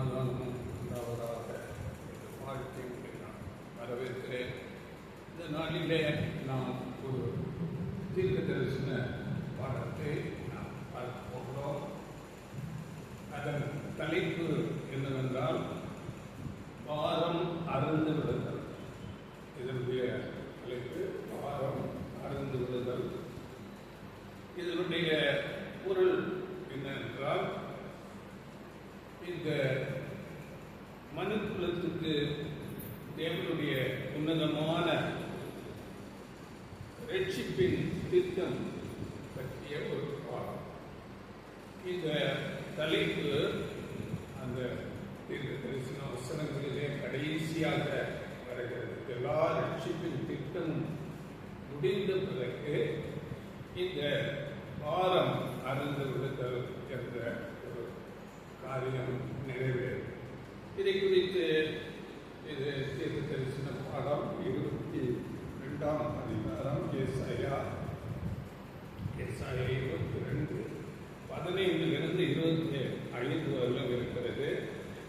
சமாதானமும் உண்டாவதாக வாழ்க்கை நான் வரவேற்கிறேன். இந்த நாளிலே நாம் ஒரு தீர்க்க தரிசன பாடத்தை நாம் பார்க்க போகிறோம். அதன் தலைப்பு என்னவென்றால் பாரம் அருந்து விடுதல். இதனுடைய தலைப்பு பாரம் அருந்து விடுதல். இதனுடைய பொருள் என்னவென்றால், இந்த மனுக்குலத்துக்கு தேவனுடைய உன்னதமான ரட்சிப்பின் திட்டம் பற்றிய ஒரு பாடம். இந்த தலைப்பு அந்த தீர்க்க தரிசன வசனங்களிலே கடைசியாக வருகிறது. எல்லா ரட்சிப்பின் திட்டமும் முடிந்த பிறகு இந்த பாரம் அருந்து விடுதல் என்ற ஒரு காரியம் நிறைவேறும். இதை குறித்து இது தீர்க்க தரிசன பாடம் 22ஆம் அதிகாரம் ஏசாயா 22 15 வரலும் இருக்கிறது.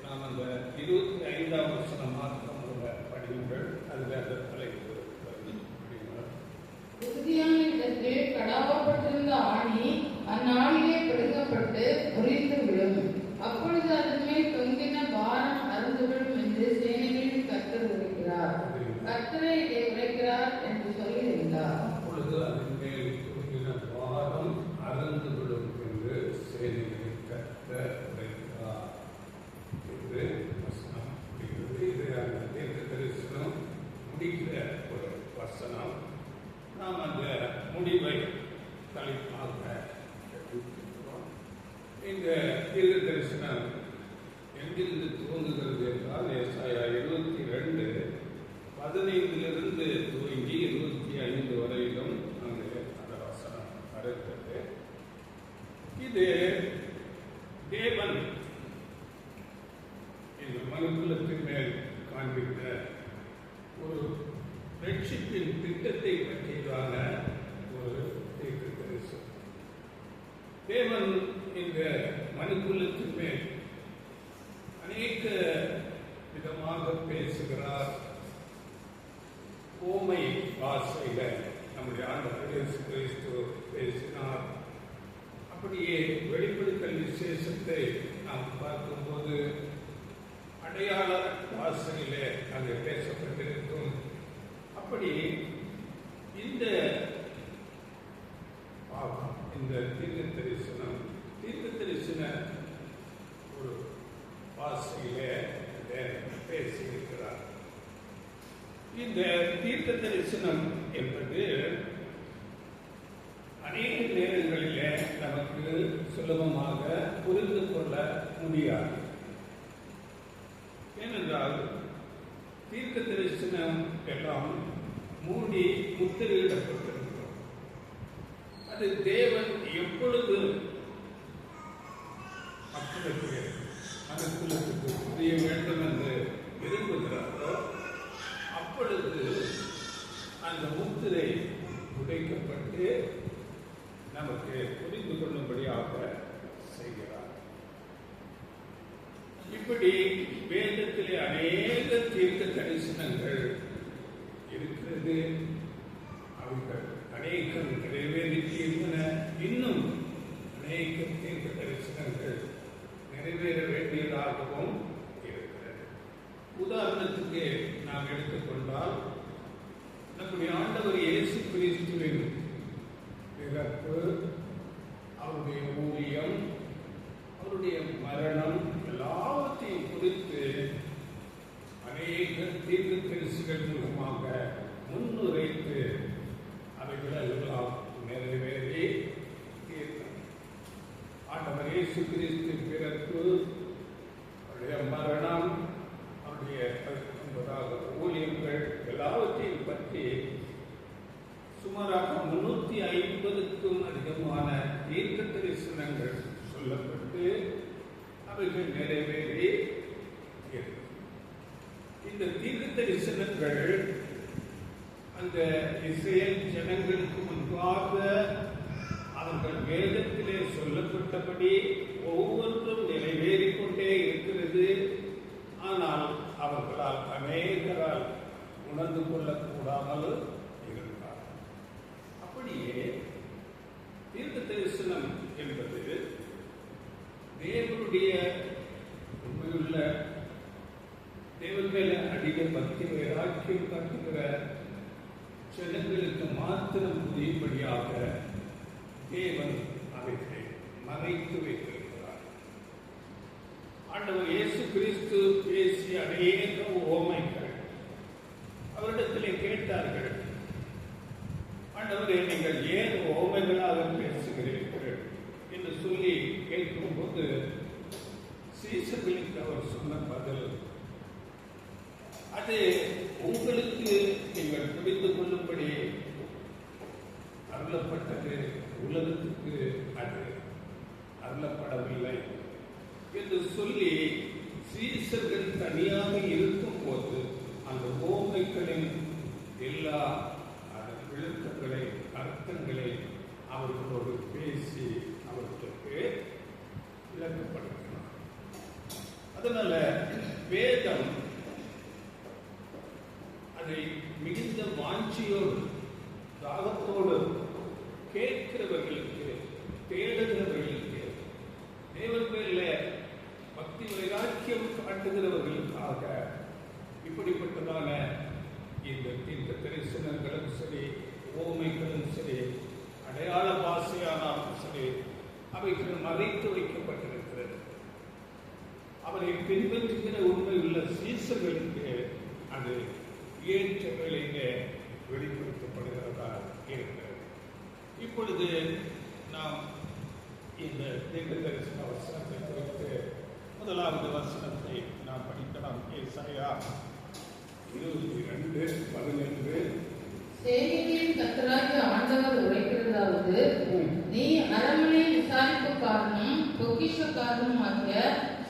நாம் அந்த 25ஆம் வசனம் மாத்திரம் உள்ள படியுங்கள். அதில் அந்த தலைப்பு கடாவப்பட்டிருந்த ஆணி அந்நாளிலே பிடுங்கப்பட்டு முறிந்து விடும். அப்பொழுது அதன் மேல் தொங்கின பாரம் அருந்துவிடும் என்று சேனைகளின் கர்த்தர் உரைக்கிறார். கர்த்தரே இதை உரைக்கிறார் என்று சொல்லியிருந்தார். அப்பொழுது அதன் மேல் தொங்கின பாரம் அருந்துவிடும் என்று சேனைகளின் கர்த்தர் உரைக்கிறார் என்று வசனம் முடிகிறது. இது அந்த தீர்க்க தரிசனம் முடிக்கிற ஒரு வசனம். நாம் அந்த முடிவை தலைப்பாக எடுத்துக்கிறோம். இந்த தீர்க்க தரிசனம் எங்கிருந்து துவங்குகிறது என்றால், ஏசாயா 22 15 துவங்கி 25 வரையிலும் அங்கே அந்த வசனம் வருகிறது. இது தேவன் இந்த மனுக்குலத்தின் மேல் காண்பித்த ஒரு ரட்சிப்பின் திட்டத்தை பற்றியதான ஒரு தீர்க்க தரிசனம். தேவன் இந்த மனுக்குலத்தின் மேல் அநேக விதமாக பேசுகிறார். ஓமை பாஷையில நம்முடைய ஆண்டவர் இயேசு கிறிஸ்து பேசினார். அப்படியே வெளிப்படுத்தல் விசேஷத்தை நாம் பார்க்கும்போது அடையாள பாஷையிலே அங்கே பேசப்பட்டிருக்கும். அப்படி இந்த தீர்க்க தரிசன ஒரு பாஷையிலே பேசியிருக்கிறார். இந்த தீர்க்க தரிசனம் என்பது அநேக நேரங்களிலே நமக்கு சுலபமாக புரிந்து கொள்ள முடியாது. ஏனென்றால் தீர்க்க தரிசனம் எல்லாம் மூடி முத்திரையிடப்பட்டிருக்கிறோம். அது தேவன் எப்பொழுது மக்களுக்கு மனுக்குலத்துக்கு புரிய வேண்டும் என்று விரும்புகிறாரோ அப்பொழுது அந்த முத்திரை உடைக்கப்பட்டு நமக்கு புரிந்து கொள்ளும்படியாக செய்கிறார். இப்படி வேதத்திலே அநேக தீர்க்க தரிசனங்கள் இருக்கிறது. அவைகள் அநேகம் நிறைவேறியிருந்தன. இன்னும் அநேக தீர்க்க தரிசனங்கள் நிறைவேற வேண்டியதாகவும் இருக்கிறது. உதாரணத்துக்கு நாம் எடுத்துக்கொண்டால், நம்முடைய ஆண்டவர் இயேசு கிறிஸ்துவின் பிறப்பு, அவருடைய ஊழியம், அவருடைய மரணம் எல்லாவற்றையும் குறித்து அநேக தீர்க்க தரிசிகள் மூலமாக முன்னுரைத்து அவைகளெல்லாம் நிறைவேறி தீர்க்கும். ஆண்டவர் இயேசு கிறிஸ்து பிறப்பு, அவருடைய மரணம், அவருடைய 19வது ஊழியங்கள் எல்லாவற்றையும் பற்றி சுமாராக 350க்கும் அதிகமான தீர்க்க தரிசனங்கள் சொல்லப்பட்டு அவைகள் நிறைவேறி இந்த தீர்க்க தரிசனங்கள் அந்த இஸ்ரேல் ஜனங்களுக்கு முன்பாக அவர்கள் வேதத்திலே சொல்லப்பட்டபடி ஒவ்வொன்றும் நிறைவேறிக்கொண்டே இருக்கிறது. வைராக்கியம் காட்டுகிற ஜனங்களுக்கு மாத்திரம் புரியும்படியாக தேவன் அவைகளை மறைத்து வைத்திருக்கிறார். ஆண்டவர் இயேசு கிறிஸ்து பேசிய அநேக உவமைகள் அவரிடத்திலே கேட்டார்கள், ஆண்டவரே, நீங்கள் ஏன் உவமைகளாக பேசுகிறீர்கள் என்று சொல்லி கேட்கும்போது சீசர்களுக்கு அவர் சொன்ன பதில், அது உங்களுக்கு நீங்கள் புரிந்து கொள்ளும்படி அருளப்பட்டது, உலகத்துக்கு அது அருளப்படவில்லை என்று சொல்லி சீசர்கள் தனியாக இருக்கும் போது அந்த உவமைகளின் எல்லா விளக்கங்களை அர்த்தங்களை அவர்களோடு பேசி அவர்களுக்கு விளக்கப்படுத்தினார். அதனால வேதம் அதை மிகுந்த வாஞ்சியோடு தாகத்தோடு கேட்கிறவர்களுக்கு, தேடுகிறவர்களுக்கு, தேவன் பேரில் பக்தி வைராக்கியம் காட்டுகிறவர்களுக்காக இப்படிப்பட்டதான இந்த தரிசனங்களும் சரி, ஓமைகளும் சரி, அடையாள பாசையானாலும் சரி, அவைகள் மறைத்து வைக்கப்பட்டிருக்கிறது. அவரை பின்பற்றுகிற உண்மை உள்ள சீசர்களுக்கு அது ஏற்ற வேளையிலே வெளிப்படுத்தப்படுகிறதா இருக்கிறது. இப்பொழுது நாம் இந்த தீர்க்க தரிசன வசனத்தை குறித்து முதலாவது வசனத்தை நாம் படிக்கலாம். ஏசாயா 22:15. சேனைகளின் கர்த்தராகிய ஆண்டவர் உரைக்கிறதாவது, நீ அரண்மனை விசாரிப்புக்காரனும் பொக்கிஷக்காரனும் ஆகிய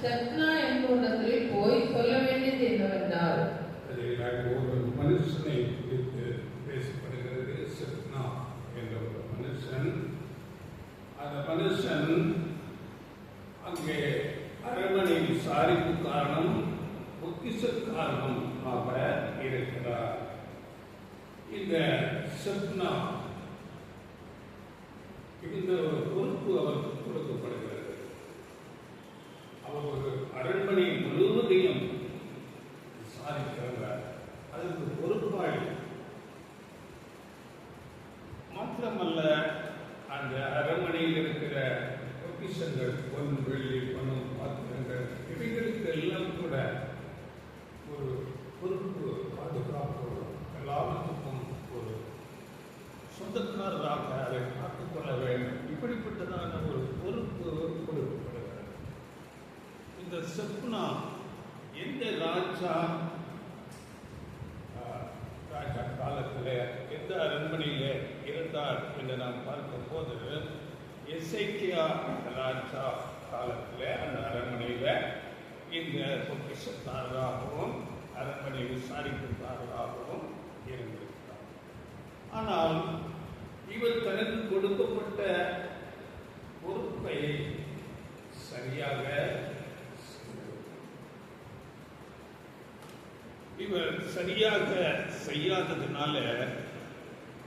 செப்னா என்பவரிடத்தில் போய் சொல்ல வேண்டியது என்னவென்றால், ஒரு மனுஷனை குறித்து பேசப்படுகிறது. செப்னா என்ற ஒரு மனுஷன், அந்த மனுஷன் அங்கே அரண்மனை விசாரிப்பு காரணம் பொக்கிஷக்காரனும் ஆக இருக்கிறார். இந்த செப்னா இந்த ஒரு பொறுப்பு அவருக்கு கொடுக்கப்படுகிறது. அவர் ஒரு அரண்மனை முழுவதையும் விசாரிக்கிறவர், அதற்கு பொறுப்பாளி. மாத்திரமல்ல, அந்த அரண்மனையில் இருக்கிற பொக்கிஷங்கள், பொன், வெள்ளி, பணம், பாத்திரங்கள், இவைகளுக்கு எல்லாம் கூட ஒரு பொறுப்பு, பாதுகாப்பு, எல்லாவற்றுக்கும் ஒரு சொந்தக்காரராக அதை காத்துக்கொள்ள வேண்டும். இப்படிப்பட்டதான ஒரு பொறுப்பு கொடுக்கப்படுகிறது. இந்த செப்னா எந்த ராஜா காலத்தில் எந்த அரண்மனையில் இருந்தார் என்று நாம் பார்க்கும் போது, எசேக்கியா ராஜா காலத்தில் அந்த அரண்மனையில் இந்த பொக்கிஷக்காரராகவும் அரண்மனை விசாரிப்புக்காரராகவும் இருந்திருக்கிறார். ஆனால் இவர் தனக்கு கொடுக்கப்பட்ட பொறுப்பை சரியாக இவர் சரியாக செய்யாததுனால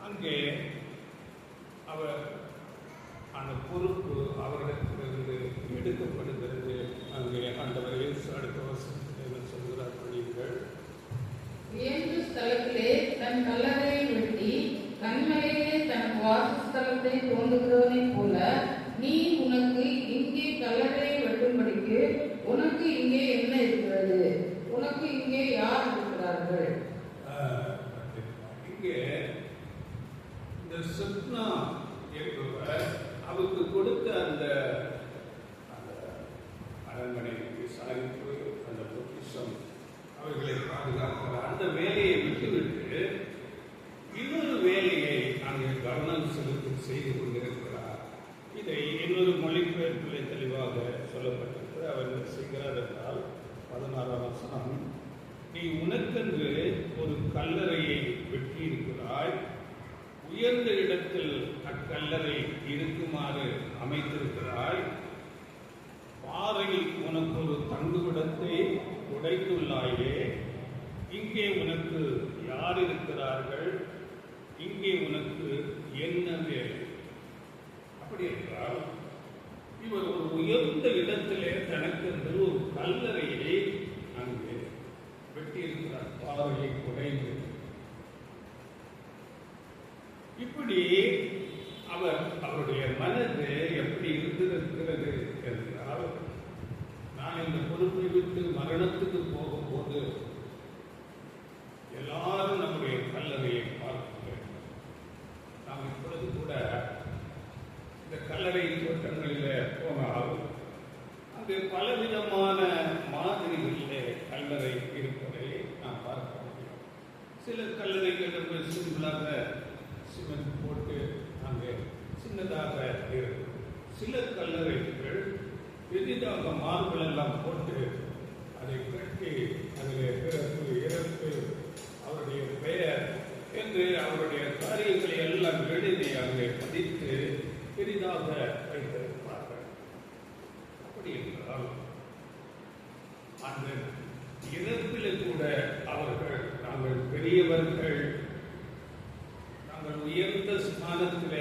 அங்கே அவர் அந்த பொறுப்பு அவரிடத்திலிருந்து எடுக்கப்படுகிறது. அங்கே ஆண்டவர் இயேசு அடுத்த வசனத்தில் சொல்கிறார், படியுங்கள். உயர்ந்த ஸ்தலத்திலே தன் கல்லறையை வெட்டி கண்மலையிலே தன் வாசஸ்தலத்தை தோண்டுகிறவனைப் போல நீ உனக்கு இங்கே கல்லறையை வெட்டும்படிக்கு உனக்கு இங்கே என்ன இருக்கிறது? உனக்கு இங்கே யார் இருக்கிறார்கள்? இங்கே இந்த செப்னா என்பவர் அவருக்கு கொடுத்த அந்த அரண்மனை விசாரிப்பு, அந்த பொக்கிஷம், அவர்களை பாதுகாக்கிற அந்த வேலையை விட்டுவிட்டு இன்னொரு வேலையை அங்கே கவனம் செலுத்தி செய்து கொண்டிருக்கிறார். இதை இன்னொரு மொழிபெயர்ப்பிலே தெளிவாக சொல்லப்பட்டிருக்கிறது. அவர் என்ன செய்கிறார் என்றால் 16ஆம் வசனம், நீ உனக்கென்று ஒரு கல்லறையை வெட்டியிருக்கிறாய், உயர்ந்த இடத்தில் அக்கல்லறை இருக்குமாறு அமைத்திருக்கிறாய், பாறையில் உனக்கு ஒரு தங்குமிடத்தை உடைத்துள்ளாயே, இங்கே உனக்கு யார் இருக்கிறார்கள்? இங்கே உனக்கு என்ன வேலை? அப்படி என்றால் இவர் ஒரு உயர்ந்த இடத்திலே தனக்கென்று ஒரு கல்லறையை அங்கே வெட்டியிருக்கிறார், பாறையை குறைந்து. மரணத்துக்கு போகும்போது எல்லாரும் நம்முடைய கல்லறையை பார்க்க வேண்டும். நாம் இப்பொழுது கூட இந்த கல்லறை தோட்டங்களில் போனால் அங்கு பலவிதமான மாதிரிகளிலே கல்லறை இருப்பதை நாம் பார்க்க முடியும். சில கல்லறைகள் ரொம்ப சிம்பிளாக சிமெண்ட் போட்டு அங்கே சின்னதாக இருக்கும். சில கல்லறைகள் பெரிதாக மார்பிள் எல்லாம் போட்டு அதை கட்டி அதில் பிறப்பு, இறப்பு, அவருடைய பெயர் என்று அவருடைய காரியங்களை எல்லாம் எழுதி அங்கே பதித்து பெரிதாக வைத்திருப்பார்கள். அப்படி என்றால் அந்த இறப்பில் கூட அவர்கள் நாங்கள் பெரியவர்கள், நாங்கள் உயர்ந்த ஸ்தானத்தில்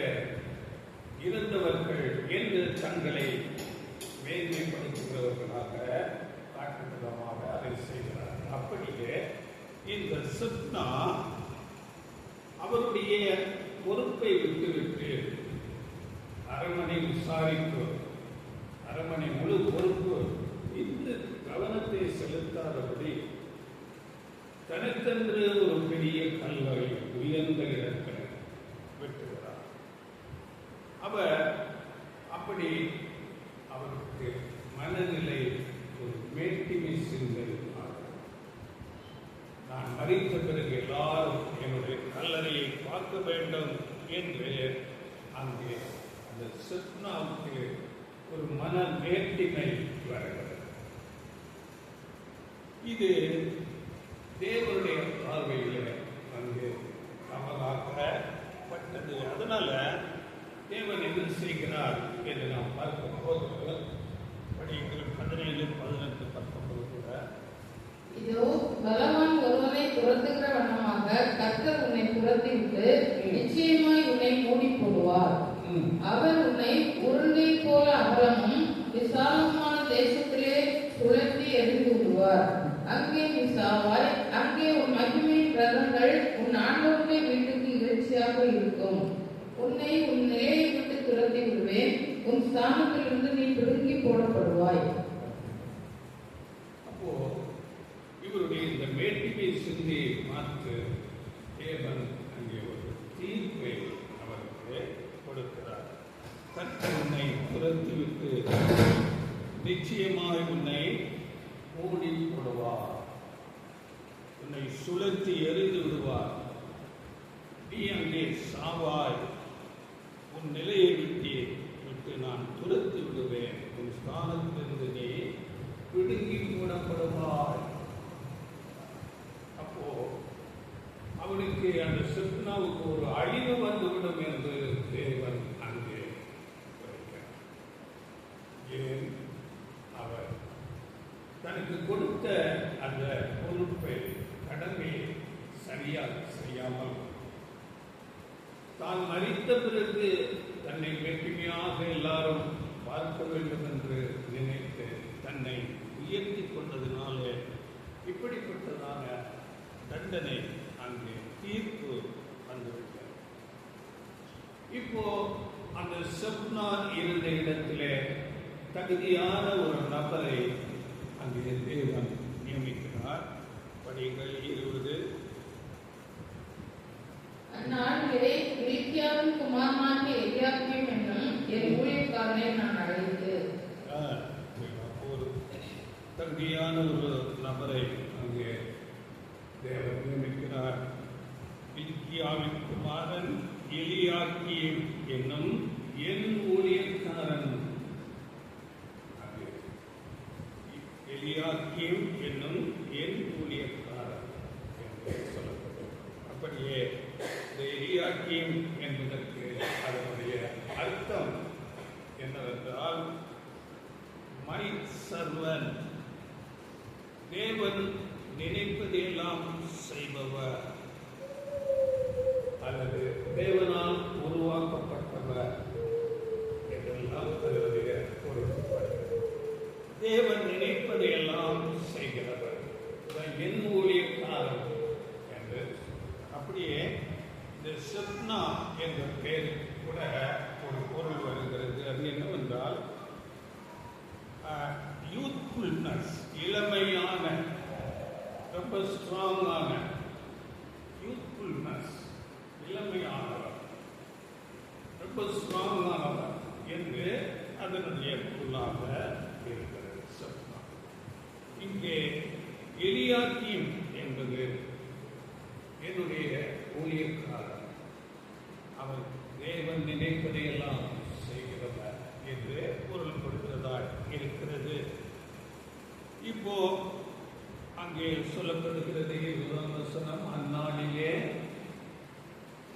இருந்தவர்கள் என்று தங்களை மேன்மைப்படுத்துகிறவர்களாக காட்டுகிறதாக அதை செய்கிறார். அப்படியே இந்த சிப்னா அவருடைய பொறுப்பை விட்டுவிட்டு அரண்மனை விசாரிப்பு, அரண்மனை முழு பொறுப்பு இந்த கவனத்தை செலுத்தாதபடி தனக்கென்று ஒரு பெரிய கல்லறை உயர்ந்த இடத்தில் வெட்டுகிறார். அவர் அப்படி அவருக்கு மனநிலை ஒரு மேட்டிமை சிந்தனையாக, நான் மறித்த பிறகு எல்லாரும் என்னுடைய கல்லறையை பார்க்க வேண்டும் என்று அங்கே அந்த சிப்னாவுக்கு ஒரு மன மேட்டிமை வருகிறது. இது தேவனுடைய பார்வையில் அங்கு தவறாக்கப்பட்டது. அதனால தேவன் என்ன செய்கிறார் என்று நாம் பார்க்கும் போது படிகள் 17, 18, 19 கூட, இதோ பலவான் ஒருவனை துரத்துகிற வண்ணமாக கர்த்தர் உன்னை துரத்திவிட்டு நிச்சயமாய் உன்னை மூடி போடுவார். அவர் உன்னை உருண்டை போல அகலமும் விசாலமான தேசத்திலே சுழற்றி எரிந்து விடுவார். அங்கே நீ சாவாய். அங்கே உன் மகிமையின் ரதங்கள் உன் ஆண்டவருடைய வீட்டுக்கு இறைச்சியாக இருக்கும். உன்னை உன் நிலையை விட்டு துரத்தி விடுவேன். உன் ஸ்தானத்திலிருந்து நீ பிடுங்கி போடப்படுவாய். அப்போ இவருடைய இந்த மேட்டிமை சிந்தையை பார்த்து தேவன் அங்கே ஒரு தீர்ப்பை அவருக்கு கொடுக்கிறார். கர்த்தர் உன்னை துரத்திவிட்டு நிச்சயமாய் உன்னை மூடி போடுவார், உன்னை சுழற்றி எறிந்து விடுவார். நீ அங்கே சாவாய். உன் நிலையை விட்டு நான் துரத்தி விடுவேன். உன் ஸ்தானத்திலிருந்து நீ பிடுங்கி போடப்படுவாய். அப்போ அவனுக்கு அந்த சிப்னாவுக்கு ஒரு அழிவு வந்துவிடும் என்று தேவன் அங்கே வைக்கிறார். ஏன்? அவர் தனக்கு கொடுத்த அந்த பொறுப்பை, கடமையை சரியாக செய்யாமல் தான் மரித்த பிறகு தன்னை மேட்டிமையாக எல்லாரும் பார்க்க வேண்டும் என்று நினைத்து தன்னை உயர்த்தி கொண்டதினாலே இப்படிப்பட்டதான தண்டனை அங்கே தீர்ப்பு வந்துவிட்டது. இப்போ அந்த சிப்னா இருந்த இடத்திலே தகுதியான ஒரு நபரை அங்கே தேவன் நியமிக்கிறார். படிகள் 20. அந்நாளிலே இல்க்கியாவின் குமாரனாகிய எலியாக்கீம் என்னும் என் ஊழியக்காரனை நான் அழைத்து, ஒரு தகுதியான ஒரு நபரை அங்கே தேவன் நியமிக்கிறார். இல்க்கியாவின் குமாரன் எலியாக்கீம் என்னும் என் ஊழியக்காரன், எலியாக்கீம் என்னும் என் ஊழியக்காரன் என்று சொல்லப்பட்டது. அப்படியே இந்த எலியாக்கீம் என்பதற்கு அதனுடைய அர்த்தம் என்னவென்றால் மை சர்வன், தேவன் நினைப்பதையெல்லாம் செய்பவர் அல்லது தேவனால் உருவாக்கப்பட்டவர் என்றெல்லாம் அதனுடைய பொருள்படுகிறது. தேவன் நினைப்பதையெல்லாம் செய்கிறவர், என் ஊழியக்காரன் என்று. அப்படியே இந்த சிப்னா என்ற பெயர் கூட ஒரு பொருள் வருகிறது. அது என்னவென்றால் யூத்ஃபுல்னஸ், இளமையான ரொம்ப ஸ்ட்ராங்கான யூத்ஃபுல்னஸ், இளமையானவர், ரொம்ப ஸ்ட்ராங்கானவர் என்று அதனுடைய பொருளாக இருக்கிறது. சொன்னா இங்கே எலியாக்கீம் என்பது என்னுடைய ஊழியக்காரர், அவர் தேவன் நினைப்பதையெல்லாம் செய்கிறவர் என்று பொருள்படுகிறதா இருக்கிறது. இப்போ அங்கே சொல்லப்படுகிறது வசனம், அந்நாளிலே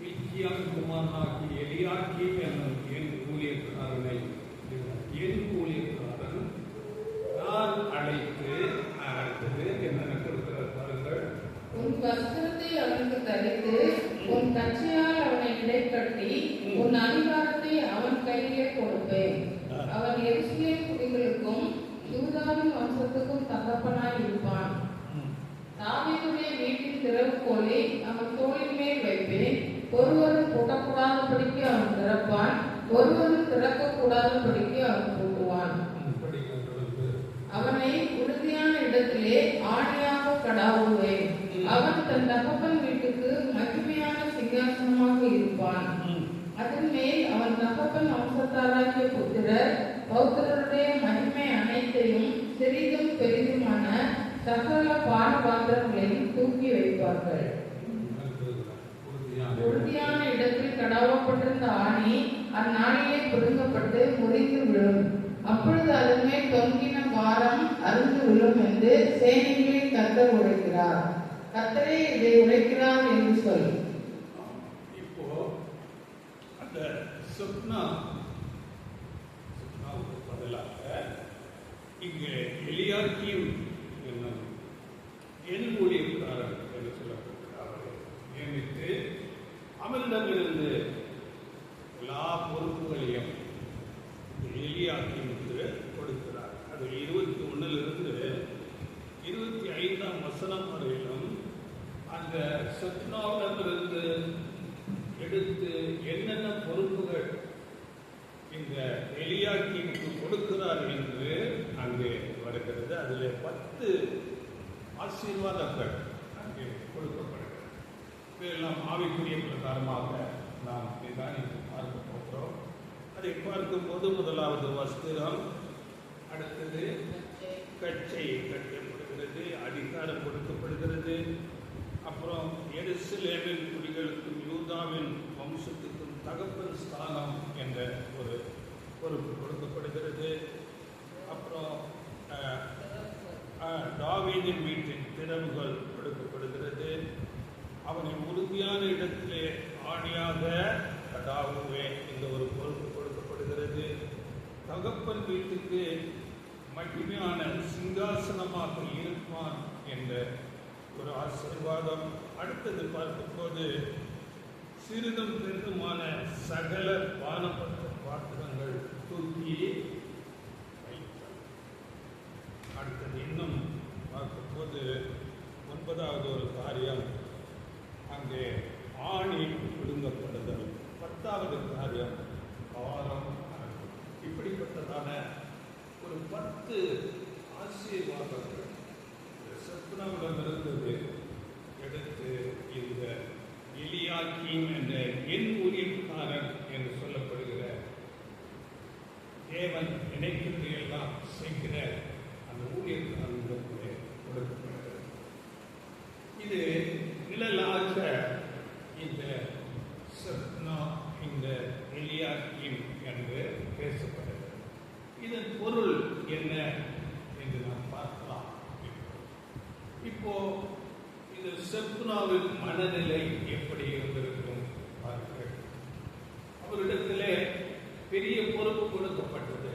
இக்கியான் குமாரனாகி எலியாக்கீம் என்னும் என் ஊழியக்காரனை, என் ஊழியக்காரன் நான் அழைத்து, அடுத்தது என்னென்ன கொடுக்கிறார் பாருங்கள். உன் வஸ்திரத்தை அவனுக்கு தரித்து, உன் கச்சையால் அவனை இடைக்கட்டி, உன் அதிகாரத்தை அவன் கையிலே கொடுப்பேன். அவன் எருசலேம் குடிகளுக்கும் யூதாவின் வம்சத்துக்கும் தகப்பனாய் இருப்பான். தாவீதுடைய வீட்டின் திறவுகோலை அவன் தோளின் மேல் வைப்பேன். ஒருவரும் பூட்டக்கூடாதபடிக்கு அவன் திறப்பான், ஒருவரும் திறக்கக்கூடாதபடிக்கு அவன் பூட்டுவான். அவனை உறுதியான இடத்திலே ஆணியாக கடாவுவேன். அவன் தன் தகப்பன் வீட்டுக்கு மகிமையான சிங்காசனமாக இருப்பான். அதன் மேல் அவன் தகப்பன் வம்சத்தாராகிய புத்திரர் பௌத்திரருடைய மகிமை அனைத்தையும் சிறிதும் பெரிதுமான சகல பானபாத்திரங்களையும் தூக்கி வைப்பார்கள். உறுதியான இடத்தில் கடாவப்பட்டிருந்த ஆணி அந்நாளிலே பிடுங்கப்பட்டு முறிந்து விழும். அப்பொழுது அதன் மேல் தொங்கின பாரம் அருந்து விழும் என்று சேனைகளின் கர்த்தர் உரைக்கிறார். கர்த்தரே இதை உரைக்கிறார் என்று சொல். இப்போ அந்த சொப்னாவுக்கு பதிலாக இங்கே எலியாக்கீம் என்னும் என் ஊழியக்காரர் என்று சொல்லப்படுகிறார்கள் நியமித்து அவரிடமிருந்து எல்லா பொறுப்புகளையும் எலியாக்கீமுக்கு கொடுக்கிறார். அது 21 25 வசனம் வரையிலும் அந்த சொப்னாவிடமிருந்து எடுத்து என்னென்ன பொறுப்புகள் இந்த எலியாக்கீமுக்கு கொடுக்கிறார் என்று அங்கே வருகிறது. அதில் 10 ஆசீர்வாதங்கள் அங்கே கொடுக்கப்படுகிறது. இதையெல்லாம் ஆவிக்குரிய பிரகாரமாக நாம் நிதானித்து பார்க்க போகிறோம். அதை பார்க்கும்போது முதலாவது வஸ்திரம், அடுத்தது கச்சை கட்டப்படுகிறது, அதிகாரம் கொடுக்கப்படுகிறது. அப்புறம் எருசலேமின் குடிகளுக்கும் யூதாவின் வம்சத்துக்கும் தகப்பன் ஸ்தானம் என்ற ஒரு பொறுப்பு கொடுக்கப்படுகிறது. அப்புறம் தாவீதின் வீட்டின் திறவுகள் கொடுக்கப்படுகிறது. அவனை உறுதியான இடத்திலே ஆணியாக கடாவுவே இந்த ஒரு பொறுப்பு கொடுக்கப்படுகிறது. தகப்பன் வீட்டுக்கு மகிமையான சிங்காசனமாக இருப்பான் என்ற ஒரு ஆசீர்வாதம். அடுத்தது பார்க்கும்போது சிறிதும் பெரிதுமான சகல பாத்திரங்கள் தூக்கி வைத்தார். அடுத்தது இன்னும் பார்க்கும்போது 9வது ஒரு காரியம் அங்கே ஆணி பிடுங்கப்படுதல். 10வது காரியம் பாரம். இப்படிப்பட்டதான ஒரு 10 ஆசீர்வாதங்கள் சொப்னாவிடமிருந்தது எடுத்து இந்த எலியாக்கீம் என்ற என் ஊழியக்காரன் என்று சொல்லப்படுகிற தேவன் நினைக்கிறதையெல்லாம் செய்கிற அந்த ஊழியக்காரர்களுக்கு கொடுக்கப்படுகிறது. இது நிழலாக இந்த சொப்னா, இந்த எலியாக்கீம் என்று பேசப்படுகிறது. இதன் பொருள் என்ன என்று நாம் பார்க்கலாம். இப்போ இந்த சொப்னாவின் மனநிலை எப்படி இருந்திருக்கும் பாருங்கள். அவரிடத்திலே பெரிய பொறுப்பு கொடுக்கப்பட்டது.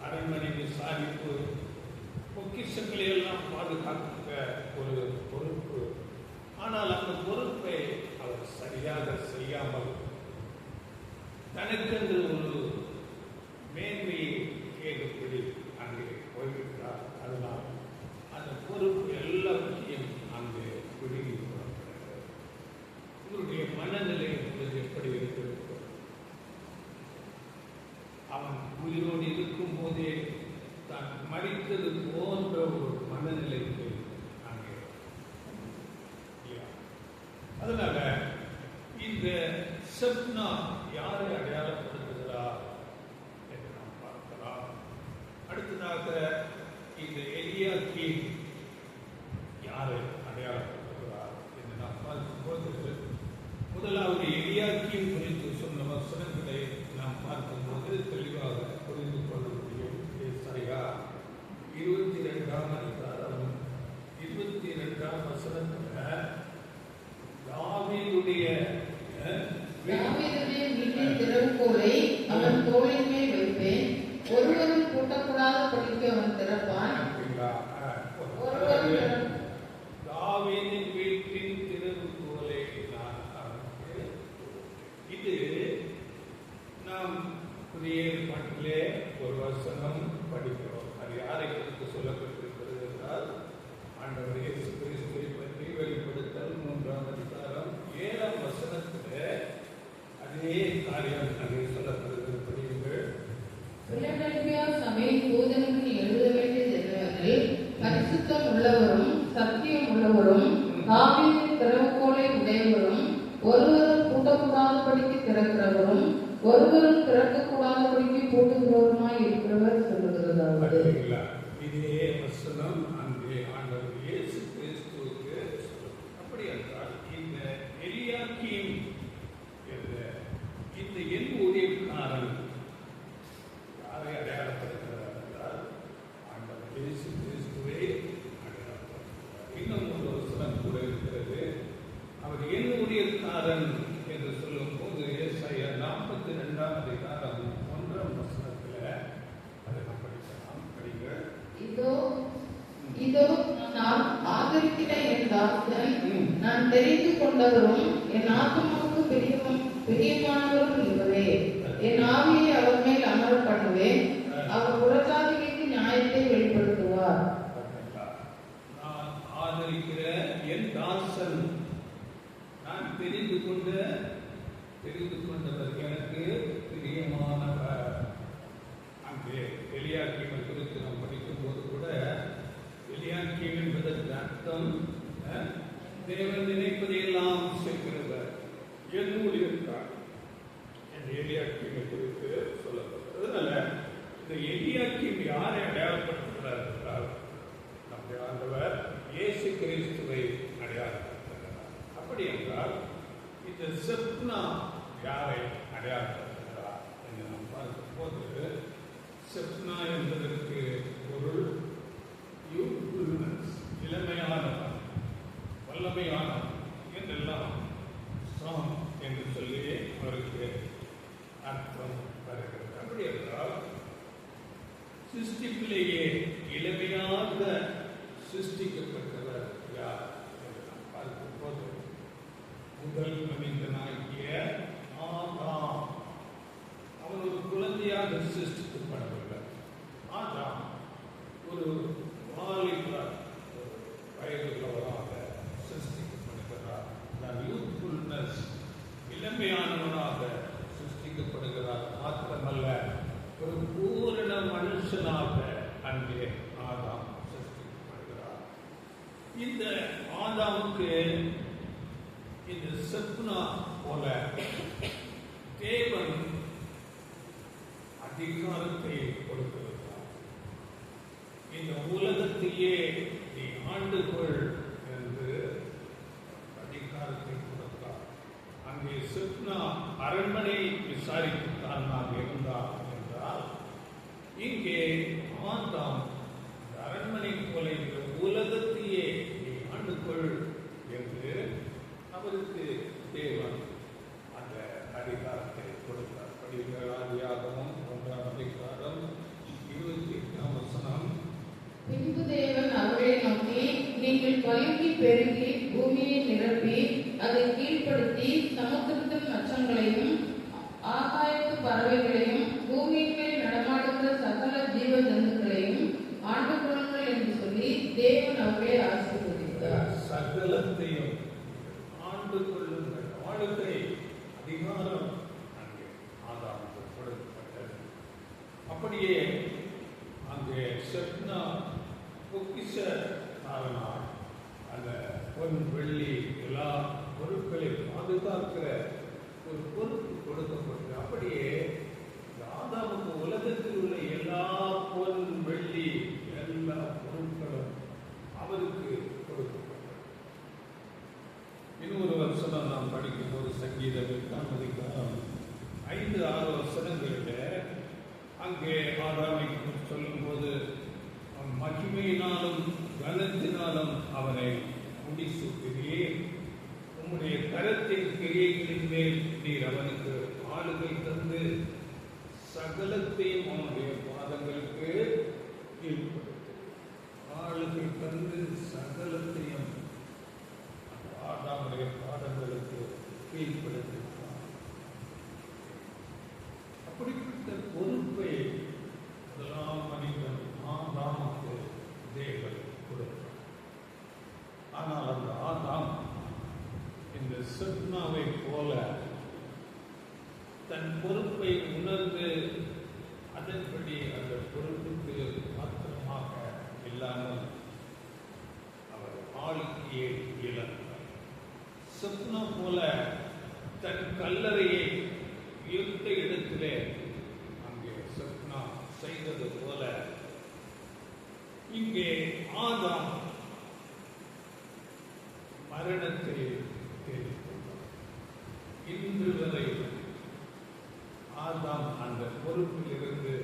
அரண்மனை விசாரிப்பு, பொக்கிஷங்களை எல்லாம் பாதுகாக்க ஒரு பொறுப்பு. ஆனால் அந்த பொறுப்பை அவர் சரியாக செய்யாமல் தனக்கென்று ஒரு மேன்மையை கேள்விப்படி அங்கே போய்விட்டார். அதனால் அந்த பொறுப்பு எல்லாவற்றையும் அங்கே விடுவி கொள்ளப்படுகிறது. இவருடைய மனநிலை எப்படி இருக்கிறது? அவன் உயிரோடு இருக்கும் போதே தான் மறித்தது போன்ற ஒரு மனநிலைக்கு அங்கே செப்னா யாரை அடையாளப்படுத்துகிறார் என்று நாம் பார்க்கலாம். அடுத்ததாக இந்த எலியாக்கீம் யாரை அடையாளப்படுத்துகிறார் என்று நாம் பார்க்கும்போது, முதலாவது எலியாக்கீம் குறித்து சொன்ன வசனங்களை நாம் பார்க்கும்போது தெளிவாக புரிந்து கொள்ள முடியும். ஏசாயா 22ஆம் அதிகாரம் 22ஆம் வசனத்துல தாவீதுடைய வீட்டின் திறவுகோலை அவன் தோளின் மேல் வைப்பேன், ஒருவரும் கூட்டக்கூடாத படிக்க அவன் திறப்பான். தாவீதின் வீட்டின் திறவுகோலை நான் அவனுக்கு. இது நாம் புதிய ஏற்பாட்டிலே ஒரு வசனம் படிக்கிறோம். அது யாரை குறித்து சொல்லப்பட்டிருக்கிறது என்றால், ஆண்டவர் இயேசு கிறிஸ்துவை பற்றி வெளிப்படுத்தல் 3ஆம் அதிகாரம் 7ஆம் வசனத்திலே அதே காரியம் அங்கே சொல்லப்படுகிறது. படியுங்கள். பிலடெல்பியா சபை தூதனுக்கு எழுத வேண்டியது என்னவெனில், பரிசுத்தம் உள்ளவரும் சத்தியம் உள்ளவரும் தாவீதின் திறவுகோலை உடையவரும் ஒருவரும் பூட்டக்கூடாதபடிக்கு திறக்கிறவரும் ஒருவரும் திறக்கக்கூடாதபடிக்கு பூட்டுகிறவருமாய் இருக்கிறவர் சொல்லுகிறதாவது. இதே வசனம் அங்கே ஆண்டவர் இயேசு கிறிஸ்துவுக்கு அப்படி என்றால், இந்த எலியாக்கீம் இந்த என் ஊழியக்காரன் யாரை அடையாளப்படுத்துகிறார் என்றால், ஆண்டவர் இயேசு கிறிஸ்துவை அடையாளப்படுத்துகிறார். இன்னும் ஒரு வசனம் கூட இருக்கிறது. அவர் என் ஊழியக்காரன் என்று சொல்லும் போது ஏசாயா 42ஆம் அதிகாரம் 1ஆம் வசனத்துல அதை நாம் படிக்கலாம். படிங்கள். இதோ நான் ஆதரிக்கிற என் தாசன், நான் தெரிந்து கொண்டவரும் என் ஆத்மாவுக்கு பிரியமானவரும் இவரே. என் ஆவியை அவர் மேல் அமர பண்ணுவேன், அவர் புறஜாதிகளுக்கு நியாயத்தை வெளிப்படுத்துவார். நான் ஆதரிக்கிற என் தாசன், நான் தெரிந்து கொண்டவர், எனக்கு பிரியமானவர். அங்கே எலியாக்கீமை குறித்து நாம் படிக்கும் போது கூட, எலியாக்கீம் என்பதற்கு அர்த்தம் தேவன் நினைப்பதையெல்லாம் செய்கிறவர், என் ஊழியக்காரன் என்று எலியாக்கீமை குறித்து சொல்லப்பட்டது. அதனால இந்த எலியாக்கீம் யாரை அடையாளப்படுத்துகிறார் என்றால், நம்முடைய ஆண்டவர் இயேசு கிறிஸ்துவை அடையாளப்படுத்துகிறார். அப்படி என்றால் இந்த செப்னா யாரை அடையாளப்படுத்துகிறார் என்று நாம் பார்க்கும் போது, செப்னா என்பதற்கு பொருள் யூத்ஃபுல்னஸ், இளமையானவன், வல்லமையானவன் என்றெல்லாம் ஸ்ட்ராங் என்று சொல்லி அவருக்கு அர்த்தம் வருகிறது. அப்படி என்றால் சிருஷ்டிப்பிலேயே இளமையாக சிருஷ்டிக்கப்பட்டவர் யார் என்று நாம் பார்க்கும் போது, முதல் மனிதனாகிய ஆதாம், அவன் ஒரு குழந்தையாக சிருஷ்டிக்கப்படவில்லை. ஆதாம் ஒரு வாலிபர், வயதுள்ளவராக சிருஷ்டிக்கப்படுகிறார். யூத்ஃபுல்னஸ், இளமையானவனாக சிருஷ்டிக்கப்படுகிறார். மாத்திரமல்ல, ஒரு பூரண மனுஷனாக அங்கே ஆதாம் சிருஷ்டிக்கப்படுகிறார். இந்த ஆதாமுக்கு இந்த செப்னா போல தேவன் அதிகாரத்தை கொடுத்திருக்கிறார். இந்த உலகத்தையே நீ ஆண்டுகொள் என்று அதிகாரத்தை கொடுத்தார். அங்கே செப்னா அரண்மனை விசாரிப்புக்காரனாக இருந்தார் என்றால், இங்கே ஆதாம் அரண்மனை போல இந்த உலகத்தையே நீ ஆண்டுகொள் என்று அவருக்கு தேவன் அந்த அதிகாரத்தை கொடுத்தார். ஆதியாகமம் 1ஆம் அதிகாரம் 28ஆம் வசனம். பின்பு தேவன் அவரை நோக்கி, நீங்கள் பலுகி பெருகி பூமியை நிரப்பி அதை கீழ்ப்படுத்தி சமுத்திரத்தின் மச்சங்களையும் ஆகாயத்து பறவைகளையும் பூமியின் மேல் நடமாடுகிற சகல ஜீவ ஜந்துக்களையும் ஆண்டு கொள்ளுங்கள் என்று சொல்லி தேவன் அவரை ஆசீர்வதித்தார். சகலத்தையும் ஆண்டு கொள்ளுங்கள். ஆளுகை அதிகாரம் அங்கே ஆதாமுக்கு கொடுக்கப்பட்டது. அப்படியே அங்கே செப்னா பொக்கிஷக்காரனாய் அந்த பொன் வெள்ளி எல்லா பொருட்களை பாதுகாக்கிற ஒரு பொறுப்பு கண்களினாலும் அவனை முடிசூட்டுகிறீர். உம்முடைய கரத்தின் கிரியைகளின் மேல் நீர் அவனுக்கு ஆளுகை தந்து சகலத்தையும் அவனுடைய பாதங்களுக்கு கீழ்ப்படுத்து. ஆளுகை தந்து சகலத்தையும் ஆதாமுடைய பாதங்களுக்கு கீழ்ப்படுத்தினார். அப்படிப்பட்ட பொறுப்பை முதலாம் மனிதன் ஆதாமுக்கு தேவன் கொடுத்தார். ஆனால் அந்த ஆதாம் இந்த சித்னாவை போல தன் பொறுப்பை உணர்ந்து அதன்படி அந்த பொறுப்புக்கு மாத்திரமாக இல்லாமல் அவர் ஆளுகையை இழந்தார். சித்னா போல தன் கல்லறையை உயர்ந்த இடத்திலே அங்கே சித்னா செய்தது போல இங்கே ஆதாம் மரணத்தை தேடிக்கொண்டார். இன்று வரை ஆதாம் அந்த பொறுப்பில் இருந்து